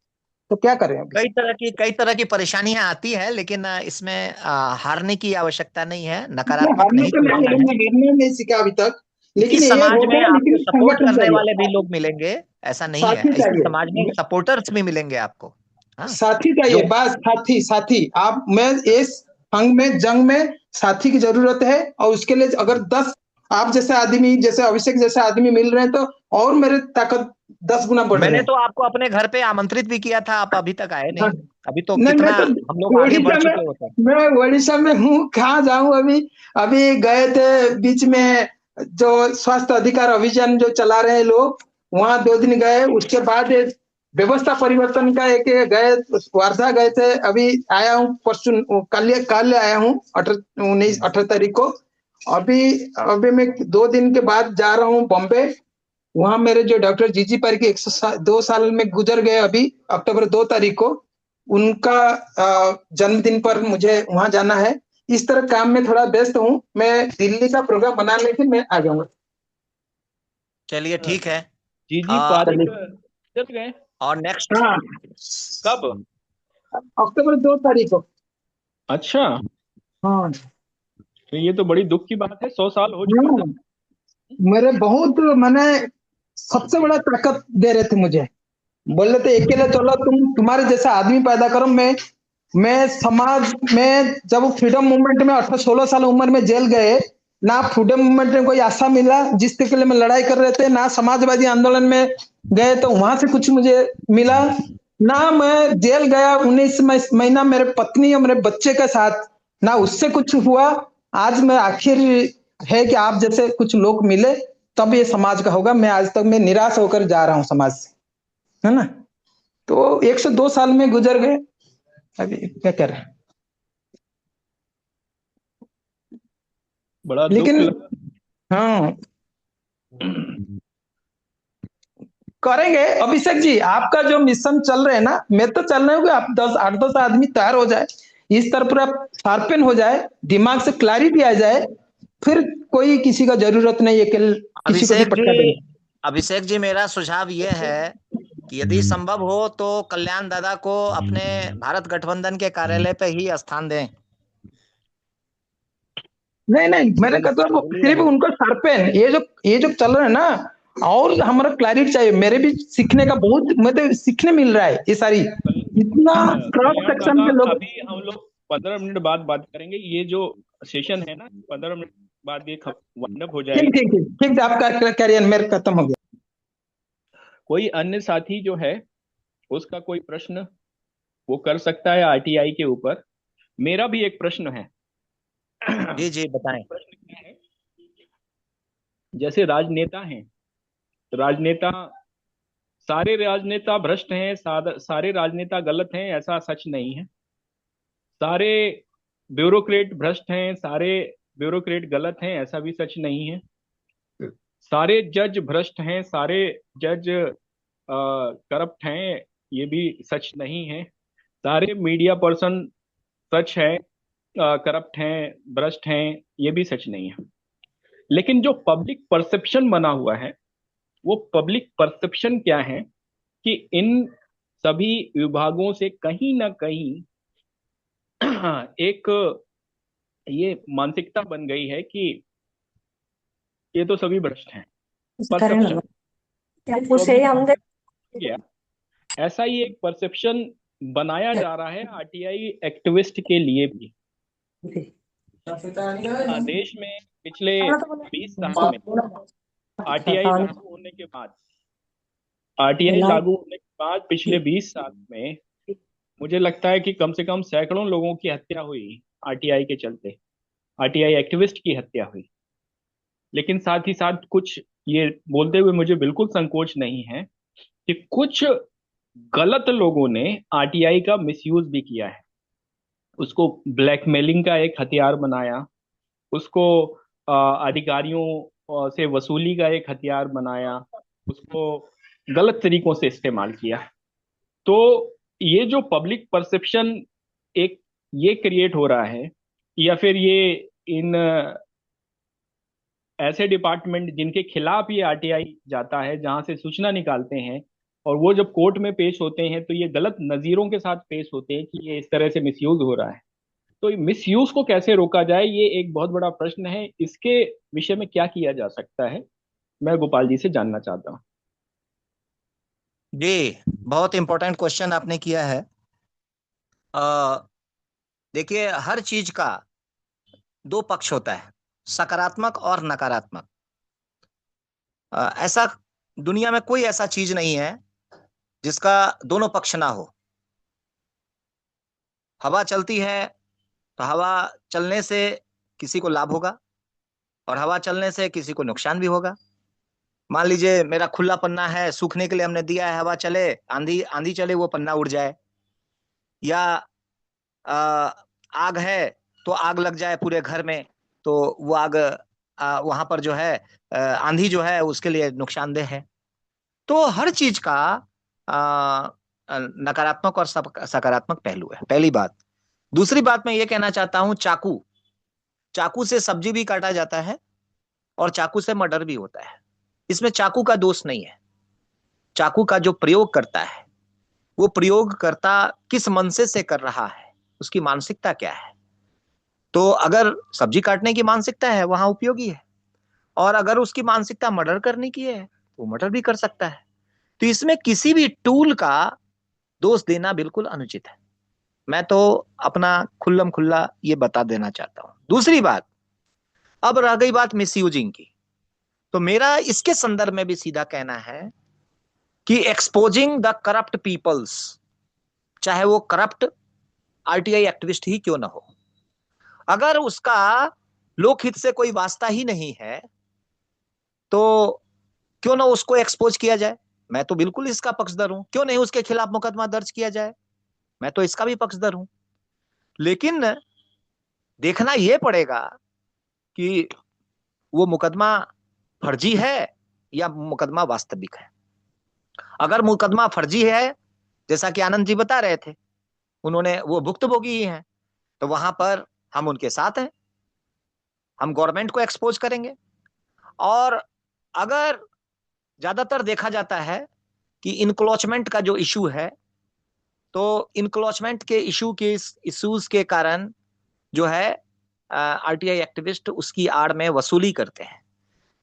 तो क्या करें अभी। कई तरह की परेशानियां आती है, लेकिन इसमें हारने की आवश्यकता नहीं है, मैं नकारात्मक हारने नहीं तो नहीं, सोचना है। हारने नहीं सीखा अभी तक, लेकिन इस ये समाज होता में है, आपको लेकिन सपोर्ट संगठन करने वाले भी चाहिए, लोग मिलेंगे, ऐसा नहीं है, साथी इसी चाहिए, समाज में सपोर्टर्स भी मिलेंगे आपको। हाँ, साथी चाहिए, जो बस साथी, साथी। आप, मैं इस अंग में, जंग में साथी की जरूरत है, और उसके लिए अगर 10 आप जैसे आदमी, जैसे अभिषेक जैसे आदमी मिल रहे हैं, तो और मेरे ताकत 10 गुना बढ़ रहे मैंने हैं। तो आपको अपने घर पे आमंत्रित भी किया था, आप अभी तक आए हाँ, नहीं। अभी तो नहीं मैं कितना तो हम लोग आगे बढ़ उड़ीसा में, चुके होते हैं। मैं उड़ीसा में हूँ, कहाँ जाऊं अभी। अभी गए थे बीच में, जो स्वास्थ्य अधिकार अभियान जो चला रहे हैं लोग, वहां 2 दिन गए, उसके बाद एक व्यवस्था परिवर्तन का एक गए, वार्ता गए थे। अभी आया हूँ परसों, कल आया हूँ, 18 तारीख को। अभी अभी मैं 2 दिन के बाद जा रहा हूँ बॉम्बे। वहां मेरे जो डॉक्टर जीजी पारी के 102 साल में गुजर गए, अभी अक्टूबर 2 तारीख को, उनका जन्मदिन पर मुझे वहां जाना है। इस तरह काम में थोड़ा व्यस्त हूँ, मैं दिल्ली का प्रोग्राम बना लेके मैं आ जाऊंगा। चलिए ठीक है। जीजी आ, पारिक चलिए। चल गए और नेक्स्ट हाँ, कब? अक्टूबर 2 तारीख को। अच्छा, हाँ तो ये तो बड़ी दुख की बात है, 100 साल हो चुका था। हाँ, मेरे बहुत मैंने सबसे बड़ा ताकत दे रहे थे मुझे, बोले थे अकेले चलो, तुम्हारे जैसा आदमी पैदा करो। मैं समाज में, जब फ्रीडम मूवमेंट में 18-16 साल उम्र में जेल गए, ना फ्रीडम मूवमेंट में कोई आशा मिला जिसके लिए मैं लड़ाई कर रहे थे, ना समाजवादी आंदोलन में गए तो वहां से कुछ मुझे मिला, ना मैं जेल गया 19 महीना मेरे पत्नी और मेरे बच्चे के साथ, ना उससे कुछ हुआ। आज मैं आखिर है कि आप जैसे कुछ लोग मिले, तब ये समाज का होगा। मैं आज तक मैं निराश होकर जा रहा हूँ समाज से, है ना। तो 102 साल में गुजर गए, अभी क्या कर रहे हैं। बड़ा दुख लेकिन लगा। हाँ, करेंगे अभिषेक जी, आपका जो मिशन चल रहे हैं ना, मैं तो चल रहा हूँ कि आप 8-10 आदमी तैयार हो जाए, इस तरह पूरा शार्पन हो जाए, दिमाग से क्लैरिटी आ जाए, फिर कोई किसी का जरूरत नहीं है कि किसी को भी अभिषेक पटका जी, देंगे। अभिषेक जी, मेरा सुझाव ये है कि यदि संभव हो तो कल्याण दादा को अपने भारत गठबंधन के कार्यालय पे ही स्थान दें। नहीं नहीं, मैंने कहा तो बोलिए सिर्फ बोलिए। उनको शार्पन, ये जो चल रहा है ना, और हमारा क्लैरिटी चाहिए। मेरे भी सीखने का बहुत, मतलब सीखने मिल रहा है ये सारी, इतना क्रॉस कल्याण सेक्शन दादा, के लोग। अभी हम लोग 15 मिनट बाद बात करेंगे। ये जो सेशन है ना, 15 मिनट बाद ये वाइंड अप हो ठीक जाएगा। ठीक ठीक ठीक, आपका कैरियर मेरे खत्म हो गया। कोई अन्य साथी जो है, उसका कोई प्रश्न वो कर सकता है आरटीआई के ऊपर। मेरा भी एक प्रश्न है। जी जी, बताएं। प्रश्न क्या है जैसे राजनेता हैं, राजनेता, सारे राजनेता भ्रष्ट हैं, सारे राजनेता गलत हैं, ऐसा सच नहीं है। सारे ब्यूरोक्रेट भ्रष्ट हैं, सारे ब्यूरोक्रेट गलत हैं, ऐसा भी सच नहीं है। सारे जज भ्रष्ट हैं, सारे जज करप्ट हैं, ये भी सच नहीं है। सारे मीडिया पर्सन सच है करप्ट हैं, भ्रष्ट हैं, ये भी सच नहीं है। लेकिन जो पब्लिक परसेप्शन बना हुआ है, वो पब्लिक परसेप्शन क्या है कि इन सभी विभागों से कहीं ना कहीं एक ये मानसिकता बन गई है कि ये तो सभी भ्रष्ट हैं। परसेप्शन तो उसे अभी हम गया, ऐसा ही एक परसेप्शन बनाया जा रहा है आरटीआई एक्टिविस्ट के लिए भी। देश में पिछले 20 साल में आरटीआई लागू होने के बाद, आरटीआई लागू होने के बाद पिछले 20 साल में मुझे लगता है कि कम से कम सैकड़ों लोगों की हत्या हुई आरटीआई के चलते, आरटीआई एक्टिविस्ट की हत्या हुई। लेकिन साथ ही साथ कुछ, ये बोलते हुए मुझे बिल्कुल संकोच नहीं है कि कुछ गलत लोगों ने आरटीआई का मिसयूज भी किया है, उसको ब्लैकमेलिंग का एक हथियार बनाया, उसको अधिकारियों से वसूली का एक हथियार बनाया, उसको गलत तरीकों से इस्तेमाल किया। तो ये जो पब्लिक परसेप्शन एक ये क्रिएट हो रहा है, या फिर ये इन ऐसे डिपार्टमेंट जिनके खिलाफ ये आरटीआई जाता है, जहां से सूचना निकालते हैं, और वो जब कोर्ट में पेश होते हैं तो ये गलत नजीरों के साथ पेश होते हैं कि ये इस तरह से मिसयूज हो रहा है। तो मिस यूज को कैसे रोका जाए, ये एक बहुत बड़ा प्रश्न है। इसके विषय में क्या किया जा सकता है, मैं गोपाल जी से जानना चाहता हूँ। जी, बहुत इंपॉर्टेंट क्वेश्चन आपने किया है। देखिए, हर चीज का दो पक्ष होता है, सकारात्मक और नकारात्मक। ऐसा दुनिया में कोई ऐसा चीज नहीं है जिसका दोनों पक्ष ना हो। हवा चलती है तो हवा चलने से किसी को लाभ होगा और हवा चलने से किसी को नुकसान भी होगा। मान लीजिए मेरा खुला पन्ना है, सूखने के लिए हमने दिया है, हवा चले, आंधी आंधी चले, वो पन्ना उड़ जाए। या आग है तो आग लग जाए पूरे घर में, तो वो आग वहां पर जो है आंधी जो है उसके लिए नुकसानदेह है। तो हर चीज का आ, नकारात्मक और सकारात्मक पहलू है, पहली बात। दूसरी बात मैं ये कहना चाहता हूं, चाकू चाकू से सब्जी भी काटा जाता है और चाकू से मर्डर भी होता है। इसमें चाकू का दोष नहीं है। चाकू का जो प्रयोग करता है, वो प्रयोगकर्ता किस मनसे से कर रहा है, उसकी मानसिकता क्या है। तो अगर सब्जी काटने की मानसिकता है, वहां उपयोगी है, और अगर उसकी मानसिकता मर्डर करने की है तो वो मर्डर भी कर सकता है। तो इसमें किसी भी टूल का दोष देना बिल्कुल अनुचित है। मैं तो अपना खुल्लम खुल्ला ये बता देना चाहता हूं। दूसरी बात, अब रह गई बात मिसयूजिंग की, तो मेरा इसके संदर्भ में भी सीधा कहना है कि एक्सपोजिंग द करप्ट पीपल्स, चाहे वो करप्ट आरटीआई एक्टिविस्ट ही क्यों ना हो, अगर उसका लोकहित से कोई वास्ता ही नहीं है तो क्यों ना उसको एक्सपोज किया जाए। मैं तो बिल्कुल इसका पक्षधर हूं। क्यों नहीं उसके खिलाफ मुकदमा दर्ज किया जाए, मैं तो इसका भी पक्षधर हूं। लेकिन देखना यह पड़ेगा कि वो मुकदमा फर्जी है या मुकदमा वास्तविक है। अगर मुकदमा फर्जी है, जैसा कि आनंद जी बता रहे थे, उन्होंने वो भुक्तभोगी ही हैं, तो वहां पर हम उनके साथ हैं, हम गवर्नमेंट को एक्सपोज करेंगे। और अगर ज्यादातर देखा जाता है कि इनक्रोचमेंट का जो इशू है, तो इनक्रोचमेंट के इश्यूज के कारण जो है आरटीआई एक्टिविस्ट उसकी आड़ में वसूली करते हैं।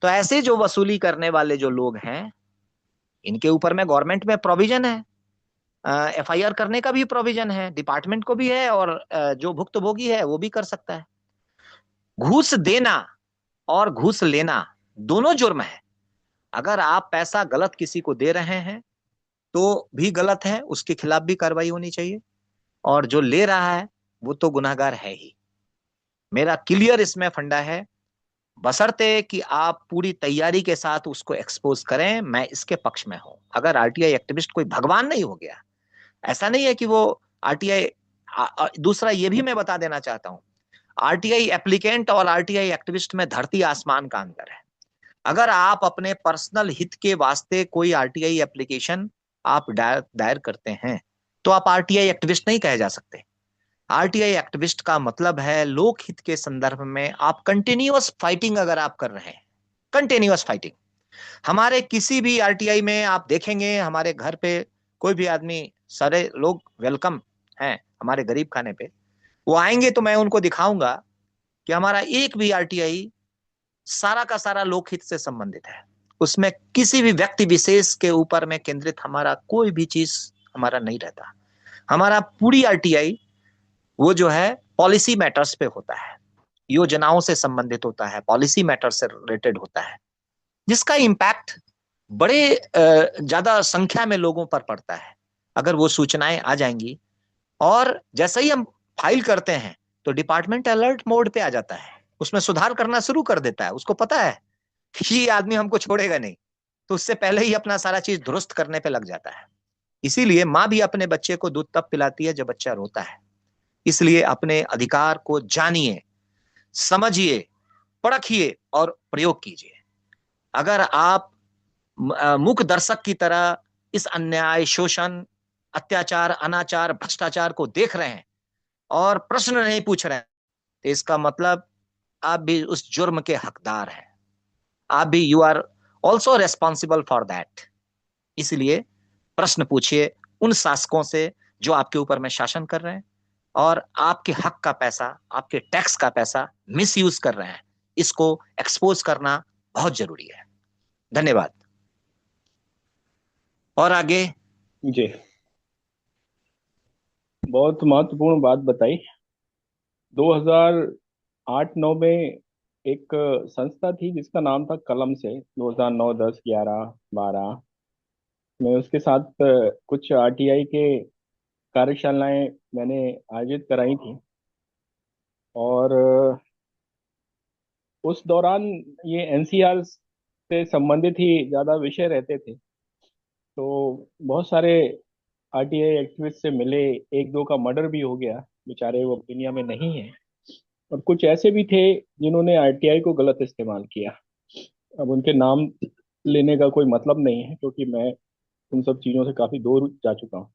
तो ऐसे जो वसूली करने वाले जो लोग हैं, इनके ऊपर में गवर्नमेंट में प्रोविजन है, एफआईआर करने का भी प्रोविजन है, डिपार्टमेंट को भी है, और जो भुक्तभोगी है वो भी कर सकता है। घूस देना और घूस लेना दोनों जुर्म है। अगर आप पैसा गलत किसी को दे रहे हैं तो भी गलत है, उसके खिलाफ भी कार्रवाई होनी चाहिए, और जो ले रहा है वो तो गुनाहगार है ही। मेरा क्लियर इसमें फंडा है बशर्ते कि आप पूरी तैयारी के साथ उसको एक्सपोज करें। मैं इसके पक्ष में हूं। अगर आरटीआई एक्टिविस्ट कोई भगवान नहीं हो गया, ऐसा नहीं है कि वो आरटीआई, दूसरा ये भी मैं बता देना चाहता हूं, आरटीआई एप्लीकेंट और आरटीआई एक्टिविस्ट में धरती आसमान का अंतर है। अगर आप अपने पर्सनल हित के वास्ते कोई आरटीआई एप्लीकेशन आप दायर करते हैं तो आप आरटीआई एक्टिविस्ट नहीं कहे जा सकते। आरटीआई एक्टिविस्ट का मतलब है लोक हित के संदर्भ में आप कंटिन्यूअस फाइटिंग अगर आप कर रहे हैं, कंटिन्यूअस फाइटिंग। हमारे किसी भी आरटीआई में आप देखेंगे, हमारे घर पे कोई भी आदमी, सारे लोग वेलकम हैं हमारे गरीब खाने पे। वो आएंगे तो मैं उनको दिखाऊंगा कि हमारा एक भी आरटीआई सारा का सारा लोकहित से संबंधित है। उसमें किसी भी व्यक्ति विशेष के ऊपर में केंद्रित हमारा कोई भी चीज हमारा नहीं रहता। हमारा पूरी आरटीआई वो जो है पॉलिसी मैटर्स पे होता है, योजनाओं से संबंधित होता है, पॉलिसी मैटर्स से रिलेटेड होता है, जिसका इम्पैक्ट बड़े ज्यादा संख्या में लोगों पर पड़ता है। अगर वो सूचनाएं आ जाएंगी और जैसे ही हम फाइल करते हैं तो डिपार्टमेंट अलर्ट मोड पे आ जाता है, उसमें सुधार करना शुरू कर देता है। उसको पता है कि ये आदमी हमको छोड़ेगा नहीं, तो उससे पहले ही अपना सारा चीज दुरुस्त करने पे लग जाता है। इसीलिए माँ भी अपने बच्चे को दूध तब पिलाती है जब बच्चा रोता है। इसलिए अपने अधिकार को जानिए, समझिए, परखिए और प्रयोग कीजिए। अगर आप मूक दर्शक की तरह इस अन्याय, शोषण, अत्याचार, अनाचार, भ्रष्टाचार को देख रहे हैं और प्रश्न नहीं पूछ रहे हैं, तो इसका मतलब आप भी उस जुर्म के हकदार हैं। आप भी you are also responsible for that. इसलिए प्रश्न पूछिए उन शासकों से जो आपके ऊपर में शासन कर रहे हैं और आपके हक का पैसा, आपके टैक्स का पैसा मिस यूज कर रहे हैं। इसको एक्सपोज करना बहुत जरूरी है। धन्यवाद। और आगे। जी, बहुत महत्वपूर्ण बात बताई। 2008-9 में एक संस्था थी जिसका नाम था कलम से। 2009, 10, 11, 12 में उसके साथ कुछ आरटीआई के कार्यशालाएं मैंने आयोजित कराई थी। और उस दौरान ये एनसीआर से संबंधित ही ज़्यादा विषय रहते थे। तो बहुत सारे आरटीआई एक्टिविस्ट से मिले। एक दो का मर्डर भी हो गया, बेचारे वो दुनिया में नहीं है। और कुछ ऐसे भी थे जिन्होंने आरटीआई को गलत इस्तेमाल किया। अब उनके नाम लेने का कोई मतलब नहीं है क्योंकि मैं उन सब चीज़ों से काफ़ी दूर जा चुका हूँ।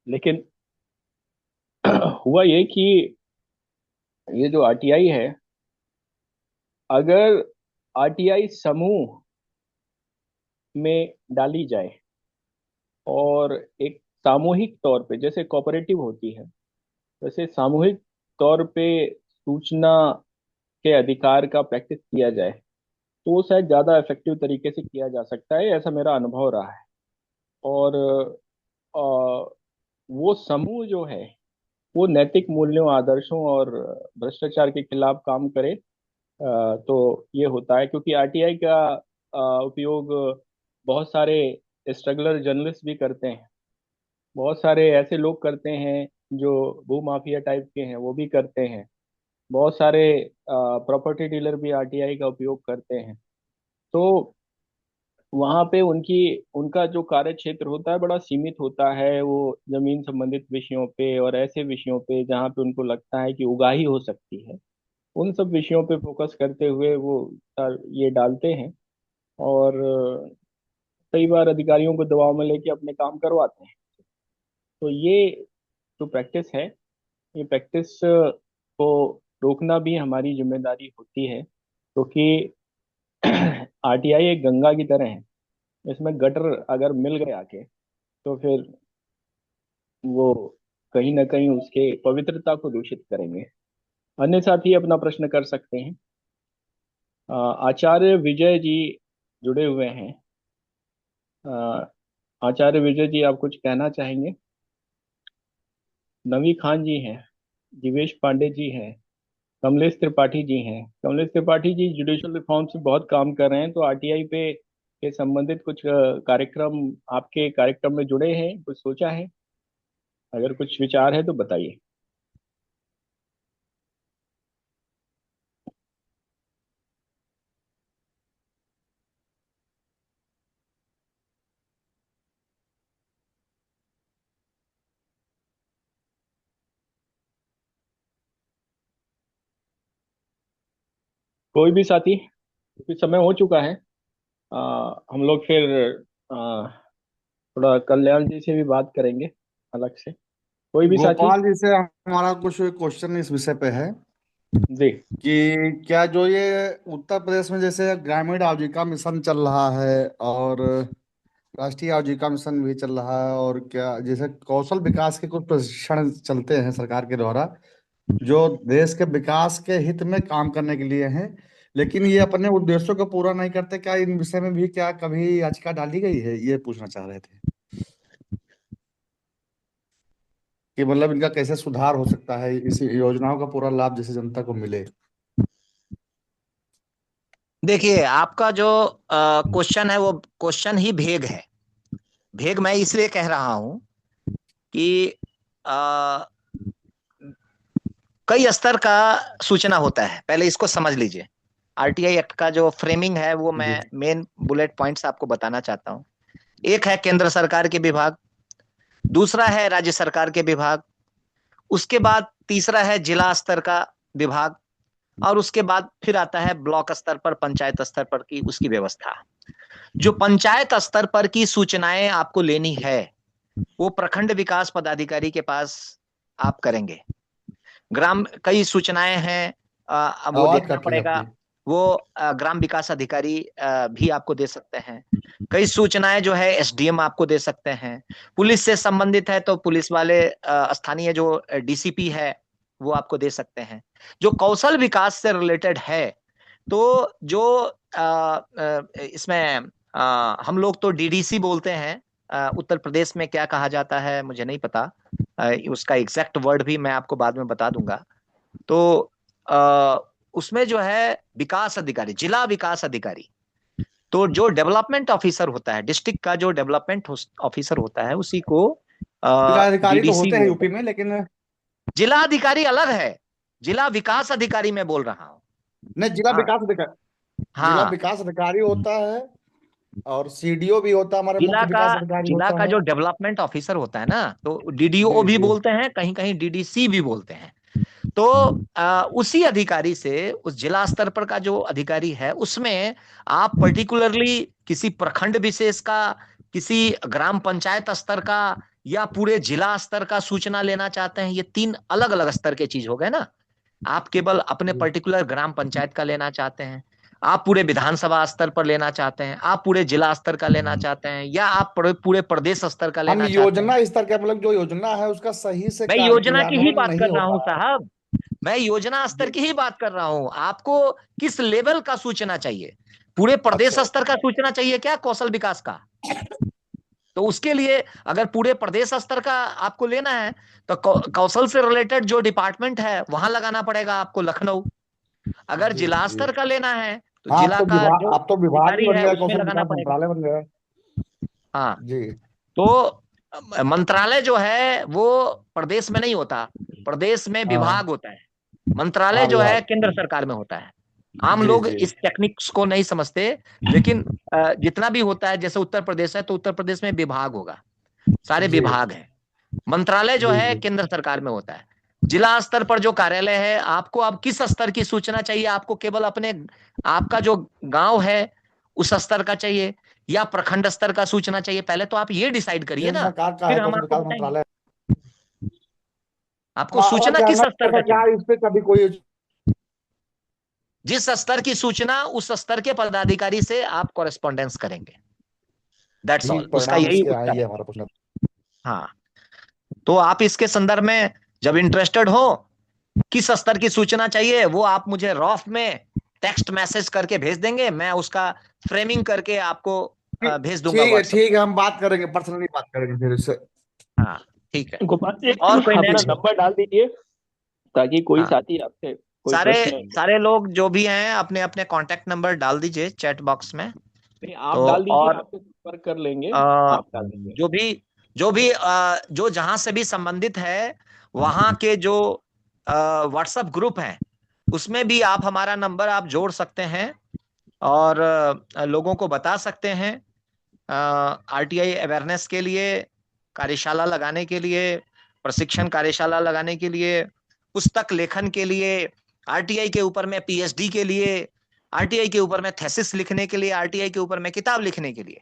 लेकिन हुआ ये कि ये जो आरटीआई है, अगर आरटीआई समूह में डाली जाए और एक सामूहिक तौर पे, जैसे कोऑपरेटिव होती है वैसे सामूहिक तौर पे सूचना के अधिकार का प्रैक्टिस किया जाए तो वो शायद ज़्यादा इफेक्टिव तरीके से किया जा सकता है, ऐसा मेरा अनुभव रहा है। और वो समूह जो है वो नैतिक मूल्यों, आदर्शों और भ्रष्टाचार के खिलाफ काम करे तो ये होता है। क्योंकि आरटीआई का उपयोग बहुत सारे स्ट्रगलर जर्नलिस्ट भी करते हैं, बहुत सारे ऐसे लोग करते हैं जो भूमाफिया टाइप के हैं वो भी करते हैं, बहुत सारे प्रॉपर्टी डीलर भी आरटीआई का उपयोग करते हैं। तो वहाँ पे उनकी उनका जो कार्य क्षेत्र होता है बड़ा सीमित होता है। वो जमीन संबंधित विषयों पे और ऐसे विषयों पे जहाँ पे उनको लगता है कि उगाही हो सकती है, उन सब विषयों पे फोकस करते हुए वो ये डालते हैं। और कई बार अधिकारियों को दबाव में लेके अपने काम करवाते हैं। तो ये जो प्रैक्टिस है, ये प्रैक्टिस को रोकना भी हमारी जिम्मेदारी होती है। क्योंकि आरटीआई एक गंगा की तरह है, इसमें गटर अगर मिल गए आके तो फिर वो कहीं ना कहीं उसके पवित्रता को दूषित करेंगे। अन्य साथी अपना प्रश्न कर सकते हैं। आचार्य विजय जी जुड़े हुए हैं। आचार्य विजय जी, आप कुछ कहना चाहेंगे? नवी खान जी हैं, जीवेश पांडे जी हैं, कमलेश त्रिपाठी जी हैं। कमलेश त्रिपाठी जी जुडिशल रिफॉर्म से बहुत काम कर रहे हैं, तो आरटीआई पे के संबंधित कुछ कार्यक्रम आपके कार्यक्रम में जुड़े हैं, कुछ सोचा है? अगर कुछ विचार है तो बताइए। कोई भी साथी, क्योंकि समय हो चुका है। हम लोग फिर थोड़ा कल्याण जी से भी बात करेंगे अलग से। कोई भी साथी। गोपाल जी से हमारा कुछ क्वेश्चन इस विषय पे है जी। कि क्या जो ये उत्तर प्रदेश में जैसे ग्रामीण आजीविका मिशन चल रहा है और राष्ट्रीय आजीविका मिशन भी चल रहा है, और क्या जैसे कौशल विकास के कुछ प्रशिक्षण चलते हैं सरकार के द्वारा जो देश के विकास के हित में काम करने के लिए हैं, लेकिन ये अपने उद्देश्यों को पूरा नहीं करते, क्या इन विषय में भी क्या कभी याचिका डाली गई है, ये पूछना चाह रहे थे कि मतलब इनका कैसे सुधार हो सकता है, इस योजनाओं का पूरा लाभ जैसे जनता को मिले। देखिए, आपका जो क्वेश्चन है वो क्वेश्चन ही भेग है। भेग मैं इसलिए कह रहा हूं कि अ, कई स्तर का सूचना होता है, पहले इसको समझ लीजिए। आरटीआई एक्ट का जो फ्रेमिंग है वो मैं जी मेन बुलेट पॉइंट्स आपको बताना चाहता हूँ। एक है केंद्र सरकार के विभाग, दूसरा है राज्य सरकार के विभाग, उसके बाद तीसरा है जिला स्तर का विभाग, और उसके बाद फिर आता है ब्लॉक स्तर पर, पंचायत स्तर पर की उसकी व्यवस्था। जो पंचायत स्तर पर की सूचनाएं आपको लेनी है वो प्रखंड विकास पदाधिकारी के पास आप करेंगे। ग्राम कई सूचनाएं हैं, वो आवाज देखना काट रही है पड़ेगा। आपकी। वो ग्राम विकास अधिकारी भी आपको दे सकते हैं। कई सूचनाएं जो है एसडीएम आपको दे सकते हैं। पुलिस से संबंधित है तो पुलिस वाले स्थानीय जो डीसीपी है वो आपको दे सकते हैं। जो कौशल विकास से रिलेटेड है तो जो इसमें हम लोग तो डीडीसी बोलते हैं। उत्तर प्रदेश में क्या कहा जाता है मुझे नहीं पता, उसका एग्जैक्ट वर्ड भी मैं आपको बाद में बता दूंगा। तो आ, उसमें जो है विकास अधिकारी, जिला विकास अधिकारी, तो जो डेवलपमेंट ऑफिसर होता है, डिस्ट्रिक्ट का जो डेवलपमेंट ऑफिसर होता है उसी को जिला अधिकारी तो डीडीसी होते हैं बोलते यूपी हैं। में, लेकिन जिला अधिकारी अलग है, जिला विकास अधिकारी मैं बोल रहा हूँ। नहीं, जिला हाँ विकास अधिकारी, जिला हाँ। विकास अधिकारी होता है और सीडीओ भी होता है, हमारे जिला मुख्य का विकास अधिकारी जिला होता का है। जो डेवलपमेंट ऑफिसर होता है ना, तो डीडीओ जी भी जी। बोलते हैं, कहीं कहीं डीडीसी भी बोलते हैं। तो उसी अधिकारी से, उस जिला स्तर पर का जो अधिकारी है उसमें आप पर्टिकुलरली किसी प्रखंड विशेष का, किसी ग्राम पंचायत स्तर का, या पूरे जिला स्तर का सूचना लेना चाहते हैं, ये तीन अलग अलग स्तर के चीज हो गए ना। आप केवल अपने जी पर्टिकुलर ग्राम पंचायत का लेना चाहते हैं, आप पूरे विधानसभा स्तर पर लेना चाहते हैं, आप पूरे जिला स्तर का लेना चाहते हैं, या आप पूरे प्रदेश स्तर का हम लेना चाहते हैं। योजना स्तर का, मतलब जो योजना है उसका सही से मैं योजना की ही क्रियान्वयन बात नहीं कर हो रहा हूं पा रहा है। साहब, मैं योजना स्तर जी। की ही बात कर रहा हूं। आपको किस लेवल का सूचना चाहिए? पूरे प्रदेश अच्छा। स्तर का सूचना चाहिए क्या, कौशल विकास का? तो उसके लिए अगर पूरे प्रदेश स्तर का आपको लेना है तो कौशल से रिलेटेड जो डिपार्टमेंट है वहां लगाना पड़ेगा आपको, लखनऊ। अगर जी जिला जी। स्तर का लेना है तो हाँ, जिला का जो अब तो विभाग ही अधिकारी बन है गया, उसमें कौशल लगाना विकास पड़ेगा। मंत्रालय बन गया। हाँ। जी तो मंत्रालय जो है वो प्रदेश में नहीं होता, प्रदेश में हाँ विभाग होता है। मंत्रालय हाँ, जो है विभाग। केंद्र सरकार में होता है। आम जी लोग जी इस टेक्निक्स को नहीं समझते, लेकिन जितना भी होता है, जैसे उत्तर प्रदेश है तो उत्तर प्रदेश में विभाग होगा, सारे जी विभाग हैं। मंत्रालय जो जी है जी। केंद्र सरकार में होता है। जिला स्तर पर जो कार्यालय है, आपको अब किस स्तर की सूचना चाहिए? आपको केवल अपने, आपका जो गांव है उस स्तर का चाहिए, या प्रखंड स्तर का सूचना चाहिए? पहले तो आप ये डिसाइड करिए केंद्र ना, सरकार का है फिर हम कौशल आपको विकास बताएंगे मंत्रालय। आपको हमारा सूचना किस कहना स्तर था का क्या चाहिए। इस पे कभी कोई। जिस स्तर की सूचना उस स्तर के पदाधिकारी से आप कॉरेस्पॉन्डेंस करेंगे, दैट्स ठीक ऑल, उसका परिणाम यही इसके आए, उत्तर ये है। हमारा प्रश्न। हाँ। तो आप इसके संदर्भ में जब इंटरेस्टेड हो, किस स्तर की सूचना चाहिए वो आप मुझे रॉफ में टेक्स्ट मैसेज करके भेज देंगे, मैं उसका फ्रेमिंग करके आपको भेज दूंगा व्हाट्सएप ठीक पे। है, हम बात करेंगे, पर्सनली बात करेंगे फिर इससे। हाँ, ठीक है। गोपाल जी, और कोई अपना नेक्स्ट? नंबर डाल दीजिए ताकि कोई हाँ, साथी आपसे कोई सारे प्रश्न। सारे लोग जो भी हैं अपने अपने कांटेक्ट नंबर डाल दीजिए चैट बॉक्स में। नहीं, तो आप डाल दीजिए, और आपसे संपर्क कर लेंगे। अ, आप डाल दीजिए। जो जो जहां से भी संबंधित है वहां के जो व्हाट्सएप ग्रुप हैं उसमें भी आप हमारा नंबर आप जोड़ सकते हैं, और लोगों को बता सकते हैं। आरटीआई अवेयरनेस के लिए, कार्यशाला लगाने के लिए, प्रशिक्षण कार्यशाला लगाने के लिए, पुस्तक लेखन के लिए, आरटीआई के ऊपर में पीएचडी के लिए, आरटीआई के ऊपर में थेसिस लिखने के लिए, आरटीआई के ऊपर में किताब लिखने के लिए,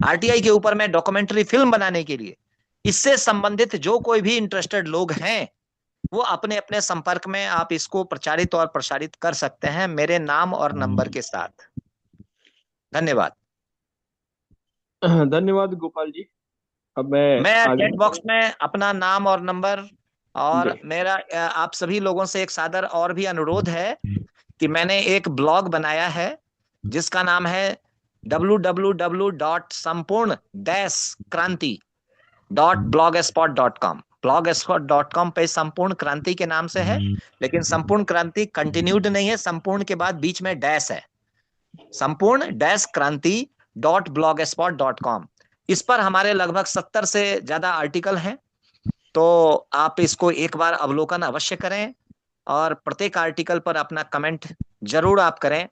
आरटीआई के ऊपर में डॉक्यूमेंट्री फिल्म बनाने के लिए, इससे संबंधित जो कोई भी इंटरेस्टेड लोग हैं वो अपने अपने संपर्क में आप इसको प्रचारित और प्रसारित कर सकते हैं मेरे नाम और नंबर के साथ। धन्यवाद। धन्यवाद गोपाल जी। अब मैं मैं आगे चैट बॉक्स में अपना नाम और नंबर और जी मेरा आप सभी लोगों से एक सादर और भी अनुरोध है कि मैंने एक ब्लॉग बनाया है जिसका नाम है www.sampoorn-kranti.blogspot.com। blogspot.com पे संपूर्ण क्रांति के नाम से है, लेकिन संपूर्ण क्रांति कंटिन्यूड नहीं है, संपूर्ण के बाद बीच में डैश है, संपूर्ण डैश क्रांति .blogspot.com। इस पर हमारे लगभग 70 से ज्यादा आर्टिकल हैं, तो आप इसको एक बार अवलोकन अवश्य करें और प्रत्येक आर्टिकल पर अपना कमेंट जरूर आप करें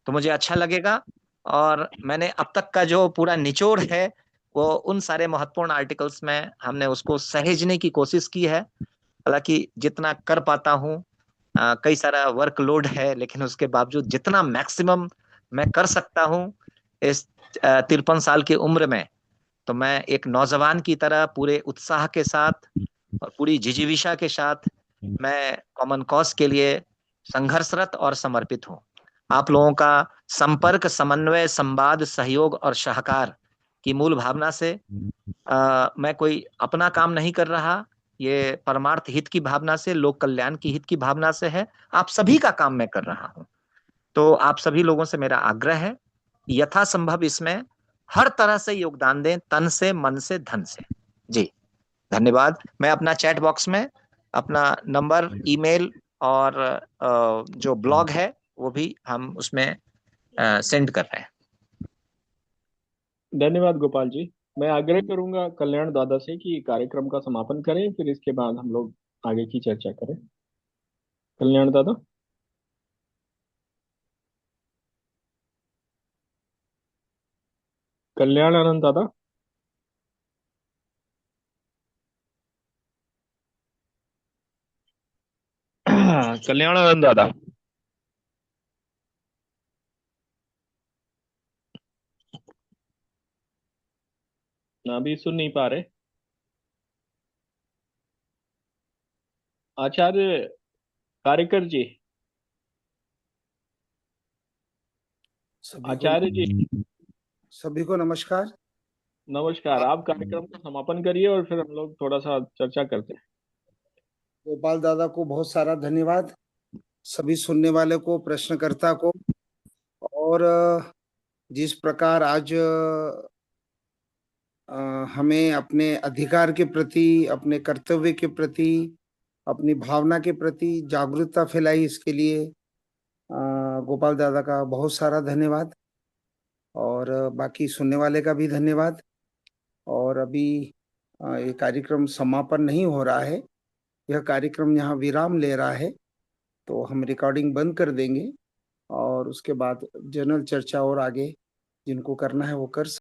तो मुझे अच्छा लगेगा। और मैंने अब तक का जो पूरा निचोड़ है वो उन सारे महत्वपूर्ण आर्टिकल्स में हमने उसको सहेजने की कोशिश की है, हालांकि जितना कर पाता हूँ, कई सारा वर्कलोड है, लेकिन उसके बावजूद जितना मैक्सिमम मैं कर सकता हूँ इस 53 साल की उम्र में, तो मैं एक नौजवान की तरह पूरे उत्साह के साथ और पूरी जिजीविशा के साथ मैं कॉमन कॉज के लिए संघर्षरत और समर्पित हूँ। आप लोगों का संपर्क, समन्वय, संवाद, सहयोग और सहकार की मूल भावना से मैं कोई अपना काम नहीं कर रहा, ये परमार्थ हित की भावना से, लोक कल्याण की हित की भावना से है, आप सभी का काम मैं कर रहा हूँ। तो आप सभी लोगों से मेरा आग्रह है यथासंभव इसमें हर तरह से योगदान दें, तन से, मन से, धन से। जी धन्यवाद। मैं अपना चैट बॉक्स में अपना नंबर, ईमेल और जो ब्लॉग है वो भी हम उसमें सेंड कर रहे हैं। धन्यवाद गोपाल जी। मैं आग्रह करूंगा कल्याण दादा से कि कार्यक्रम का समापन करें, फिर इसके बाद हम लोग आगे की चर्चा करें। कल्याण दादा। कल्याण आनंद दादा। कल्याण आनंद दादा। अभी सुन नहीं पा रहे। आचार्य कारिकर जी। सभी को आचार्य जी सभी को नमस्कार। नमस्कार। आप कार्यक्रम का समापन करिए और फिर हम लोग थोड़ा सा चर्चा करते हैं। गोपाल दादा को बहुत सारा धन्यवाद, सभी सुनने वाले को, प्रश्नकर्ता को। और जिस प्रकार आज हमें अपने अधिकार के प्रति, अपने कर्तव्य के प्रति, अपनी भावना के प्रति जागरूकता फैलाई, इसके लिए गोपाल दादा का बहुत सारा धन्यवाद। और बाकी सुनने वाले का भी धन्यवाद। और अभी ये कार्यक्रम समापन नहीं हो रहा है, यह कार्यक्रम यहाँ विराम ले रहा है, तो हम रिकॉर्डिंग बंद कर देंगे और उसके बाद जनरल चर्चा और आगे जिनको करना है वो कर